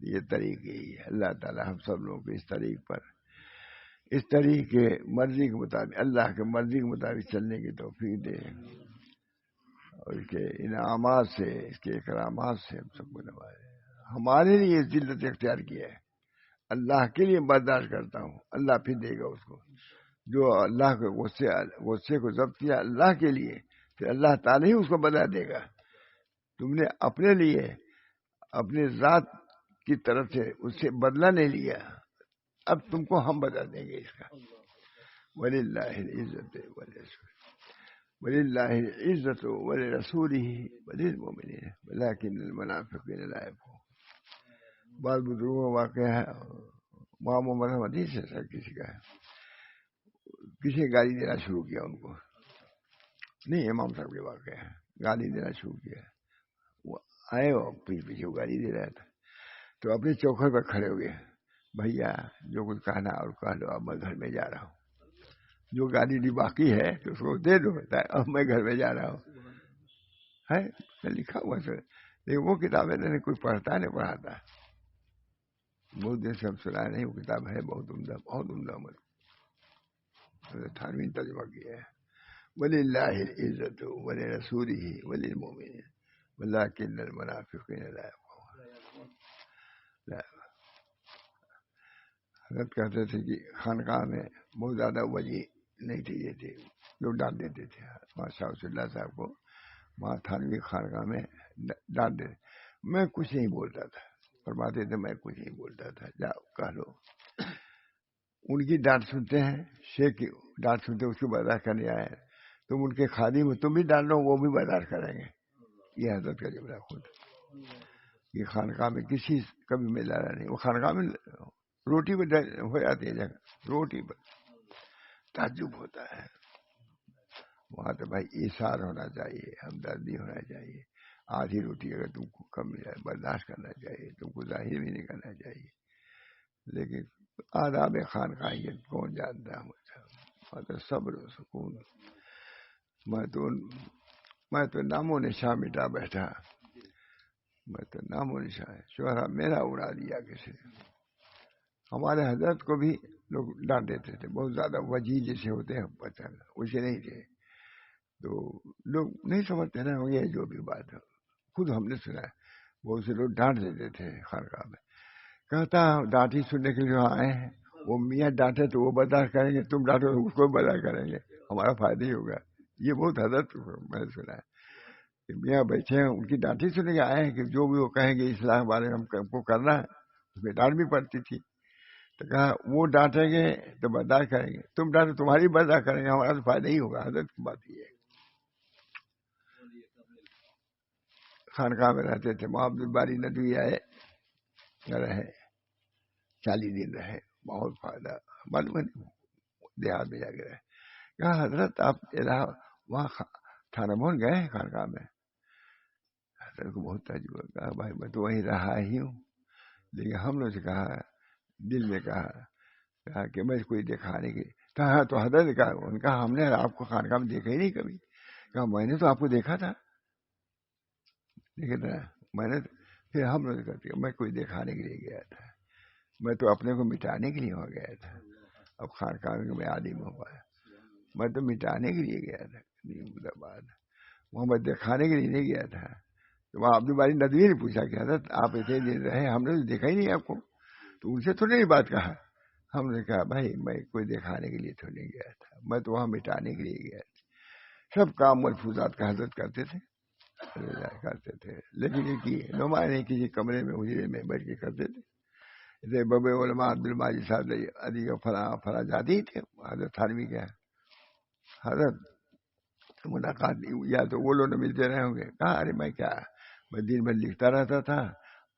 یہ طریقے ہی ہے. اللہ تعالیٰ ہم سب لوگوں کو اس طریق پر، اس طریقے مرضی کے مطابق، اللہ کے مرضی کے مطابق چلنے کی توفیق دے، اور اس کے انعامات سے، اس کے اکرامات سے ہم سب کو نوازے. ہمارے لیے ذلت اختیار کیا ہے، اللہ کے لیے برداشت کرتا ہوں، اللہ پھر دے گا اس کو. جو اللہ کے غصے کو ضبط کیا اللہ کے لیے، پھر اللہ تعالیٰ ہی اس کو بدلا دے گا. تم نے اپنے لیے اپنے ذات کی طرف سے اس سے بدلہ نہیں لیا، اب تم کو ہم بدلا دیں گے اس کا. وَلِلَّهِ الْعِزَّةُ وَلِلَّهِ الْعِزَّةُ وَلِرَسُولِهِ وَلِلْمُؤْمِنِينَ وَلَكِنَّ الْمُنَافِقِينَ لَا يَفْقَهُونَ. بعض بزرگوں کا واقعہ ہے، وہاں محمد حدیث ہے سر، کسی کا ہے، کسی نے گالی دینا شروع کیا ان کو، نہیں امام صاحب کے واقعہ ہے، گالی دینا شروع کیا. وہ آئے اور پیچھے وہ گالی دے رہا تھا، تو اپنے چوکھٹ پر کھڑے ہو گئے، بھیا جو کچھ کہنا اور کہہ لو، اب میں گھر میں جا رہا ہوں. جو گالی دی باقی ہے تو اس کو دے دو، اب میں گھر میں جا رہا ہوں. ہے لکھا ہوا سر، لیکن وہ کتابیں نہیں کوئی پڑھتا نہیں پڑھاتا. بہت دن سے ہم سنا نہیں، وہ کتاب ہے بہت عمدہ، بہت عمدہ. تھانوی ترجمہ کیا ہے. وَلِلَّهِ الْعِزَّةُ وَلِرَسُولِهِ وَلِلْمُؤْمِنِينَ وَلَكِنَّ الْمُنَافِقِينَ لَا يَفْقَهُونَ. حضرت کہتے تھے کہ خانقاہ میں بہت زیادہ وجہ نہیں تھی، یہ تھے جو ڈانٹ دیتے تھے. وہاں شاہ رسول اللہ صاحب کو وہاں تھانوی خانقاہ میں ڈانٹ دیتے. میں کچھ نہیں بولتا تھا، فرماتے تھے میں کچھ نہیں بولتا تھا، جاؤ کہہ لو. ان کی ڈانٹ سنتے ہیں، شیخ کی ڈانٹ سنتے ہیں، اس کو برداشت کرنے آئے. تم ان کے خادم میں تم بھی ڈانٹ لو، وہ بھی برداشت کریں گے. یہ حضرت کا جملہ خود. یہ خانقاہ میں کسی کبھی میں لڑا نہیں. وہ خانقاہ میں روٹی پہ ہو جاتی ہے جگہ، روٹی پر تعجب ہوتا ہے. وہاں تو بھائی ایثار ہونا چاہیے، ہمدردی ہونا چاہیے. آدھی روٹی اگر تم کو کم مل جائے برداشت کرنا چاہیے، تم کو ظاہر بھی نہیں کرنا چاہیے. لیکن آداب خانقاہیت کون جانتا ہے؟ صبر و سکون. میں تو نام و نشان مٹا بیٹھا، میں تو نام و نشان شہرا میرا اڑا دیا کسی نے. ہمارے حضرت کو بھی لوگ ڈانٹ دیتے تھے، بہت زیادہ وجیح جیسے ہوتے ہیں پتہ ویسے نہیں تھے. تو لوگ نہیں سمجھتے نا، یہ جو بھی بات ہے خود ہم نے سنا ہے. بہت سے لوگ ڈانٹ دیتے تھے خانقاہ میں. کہتا ڈانٹی سننے کے لیے آئے ہیں، وہ میاں ڈانٹے تو وہ برداشت کریں گے، تم ڈانٹو تو اس کو برداشت کریں گے، ہمارا فائدہ ہی ہوگا. یہ بہت حضرت میں نے سنا ہے کہ میاں بیٹھے ہیں، ان کی ڈانٹی سننے کے آئے ہیں کہ جو بھی وہ کہیں گے اصلاح کے بارے میں ہم کو کرنا ہے. اس میں ڈانٹ بھی پڑتی تھی. تو کہا وہ ڈانٹیں گے تو برداشت کریں گے، تم ڈانٹو تمہاری برداشت کریں گے، ہمارا تو فائدہ ہی ہوگا. حضرت کی بات یہ ہے. خانقاہ میں رہتے تھے. وہاں عبد الباری ندوی آئے رہے، 40 دن رہے، بہت فائدہ معلوم نہیں، دیہات میں جا کے رہے. کہا حضرت آپ وہاں تھانہ بھون گئے ہیں خانقاہ میں؟ حضرت کو بہت تعجب ہوا. کہا بھائی میں تو وہیں رہا ہی ہوں، لیکن ہم نے سے کہا، دل میں کہا کہ میں کوئی دکھانے کی. کہا تو حضرت نے کہا، ان کا ہم نے آپ کو خانقاہ میں دیکھا ہی نہیں کبھی. کہا میں نے تو آپ کو دیکھا تھا، لیکن میں نے پھر ہم نے کہا میں کوئی دکھانے کے لیے گیا تھا، میں تو اپنے کو مٹانے کے لیے ہو گیا تھا. اب خانقاہ میں عالم ہو پایا، میں تو مٹانے کے لیے گیا تھا. وہاں میں دکھانے کے لیے نہیں گیا تھا. تو وہاں عبد الباری ندوی نے پوچھا کہ حضرت آپ اتنے دن رہے، ہم نے تو دیکھا ہی نہیں آپ کو. تو ان سے تو نہیں بات کہا. ہم نے کہا بھائی میں کوئی دکھانے کے لیے تو نہیں گیا تھا، میں تو وہاں مٹانے کے لیے گیا تھا. سب کام ملفوظات کا حضرت کرتے تھے، لیکن ایک ہی نمائندے کسی کمرے میں حجرے میں بیٹھ کے کرتے تھے. جیسے بب علماء عبد الماجد صاحب علی فلاں جاتی تھے حضرت تھانوی کے حضرت ملاقات. یا تو وہ لوگ ملتے رہے ہوں گے. کہا ارے میں دن بھر لکھتا رہتا تھا،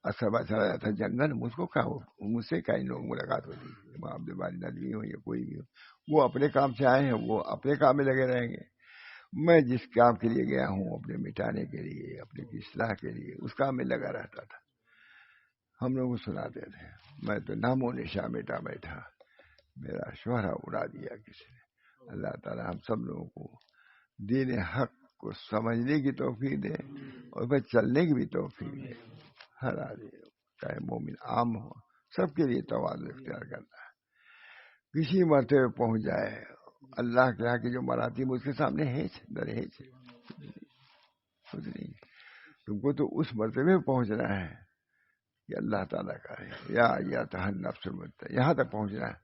اثر چلا جاتا جنگل، مجھ کو کیا مجھ سے کئی لوگ ملاقات ہوتی. عبد الباری ندوی ہو یا کوئی بھی ہو، وہ اپنے کام سے آئے ہیں، وہ اپنے کام میں لگے رہیں گے. میں جس کام کے لیے گیا ہوں اپنے مٹانے کے لیے، اپنے کی اصلاح کے لیے، اس کام میں لگا رہتا تھا. ہم لوگ کو سناتے تھے. میں تو نام و نشان مٹا بیٹھا، میرا شوہرا اڑا دیا کسی نے. اللہ تعالی ہم سب لوگوں کو دین حق کو سمجھنے کی توفیق دے اور پھر چلنے کی بھی توفیق دے. ہر آدمی چاہے مومن عام ہو، سب کے لیے تواضع اختیار کرنا ہے. کسی مرتبے پہنچ جائے اللہ کے یہاں کی جو مراتب اس کے سامنے ہے درہیج کچھ نہیں. تم کو تو اس مرتبے پہنچنا ہے کہ اللہ تعالیٰ کا ہے یا ایتھا النفس المطمئنہ، یہاں تک پہنچنا ہے.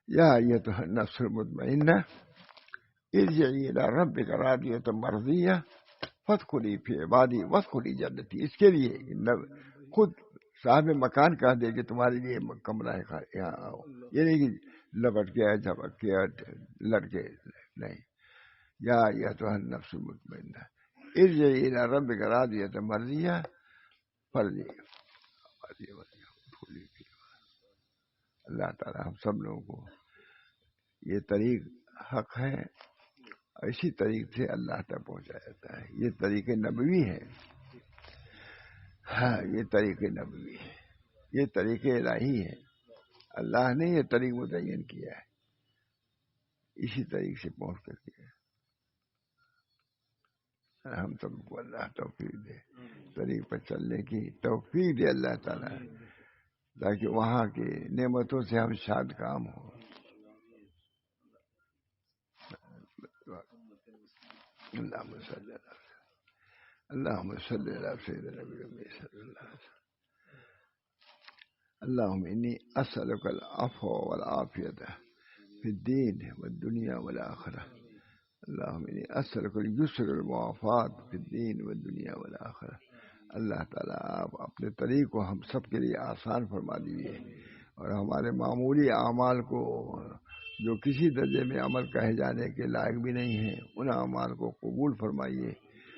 یا ایتھا النفس المطمئنہ ارجعی الی ربک راضیۃ مرضیہ فادخلی فی عبادی وادخلی جنتی. اس کے لیے خود صاحب مکان کہہ دے کہ تمہارے لیے کمرہ ہے، یہاں آؤ. یہ نہیں کہ لپٹ کے جھپٹ کے لڑکے نہیں. یا ایتھا النفس المطمئنہ ارجعی الی ربک راضیۃ مرضیہ اللہ تعالیٰ ہم سب لوگوں کو یہ طریق حق ہے، اسی طریق سے اللہ تک پہنچا جاتا ہے. یہ طریق نبوی ہے. ہاں یہ طریق نبوی ہے، یہ طریق الہی ہے. اللہ نے یہ طریق متعین کیا ہے، اسی طریق سے پہنچ کر کے ہم سب کو اللہ توفیق دے، طریق پر چلنے کی توفیق دے اللہ تعالیٰ، تاکہ وہاں کی نعمتوں سے ہم شاد کام ہوں. اللہم صلی علی سیدنا محمد صلی اللہ علیہ وسلم. اللہم انی اسألک العفو والعافیۃ فی الدین والدنیا والآخرہ. اللہم انی اسألک اليسر والمعافاۃ فی الدین والدنیا والآخرہ. اللہ تعالیٰ آپ اپنے طریق کو ہم سب کے لیے آسان فرما دیجیے، اور ہمارے معمولی اعمال کو جو کسی درجے میں عمل کہے جانے کے لائق بھی نہیں ہیں، ان اعمال کو قبول فرمائیے،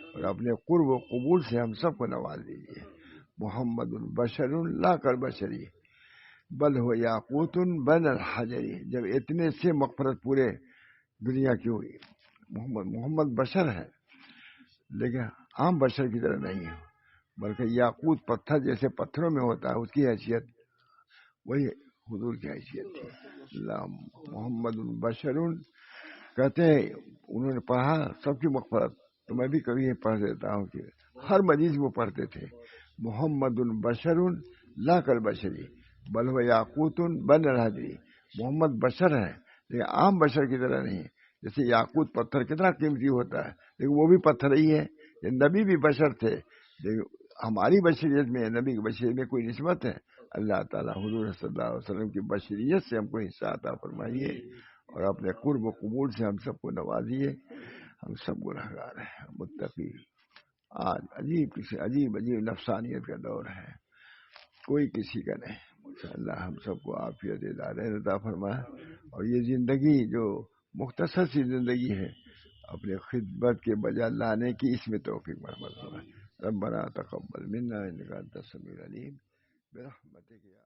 اور اپنے قرب و قبول سے ہم سب کو نواز دیجیے. محمد البشر لا کر بشری بل ہو یاقوت بین الحجری. جب اتنے سے مغفرت پورے دنیا کی ہوئی. محمد بشر ہے، لیکن عام بشر کی طرح نہیں ہے، بلکہ یاقوت پتھر جیسے پتھروں میں ہوتا ہے، اس کی حیثیت وہی حضور کی حیثیت تھی. اللہ محمد البشر کہتے ہیں، انہوں نے پڑھا سب کی مغفرت، تو میں بھی کبھی پڑھ دیتا ہوں کہ ہر مریض وہ پڑھتے تھے محمد البشر لا کر بشری بل ہو یاقوت بین الحجری. محمد بشر ہے لیکن عام بشر کی طرح نہیں. جیسے یاقوت پتھر کتنا قیمتی ہوتا ہے، لیکن وہ بھی پتھر ہی ہے. یہ نبی بھی بشر تھے، لیکن ہماری بشریت میں نبی کی بشریت میں کوئی نسبت ہے؟ اللہ تعالیٰ حضور صلی اللہ علیہ وسلم کی بشریت سے ہم کو حصہ عطا فرمائیے، اور اپنے قرب و قبول سے ہم سب کو نوازیے. ہم سب گنہگار ہیں، متقی. آج عجیب نفسانیت کا دور ہے، کوئی کسی کا نہیں. اللہ ہم سب کو عافیت عطا فرمائے، اور یہ زندگی جو مختصر سی زندگی ہے اپنے خدمت کے بجا لانے کی اس میں توفیق مرحمت فرمائے. ربنا تقبل منا انک انت السمیع العلیم برحمتک یا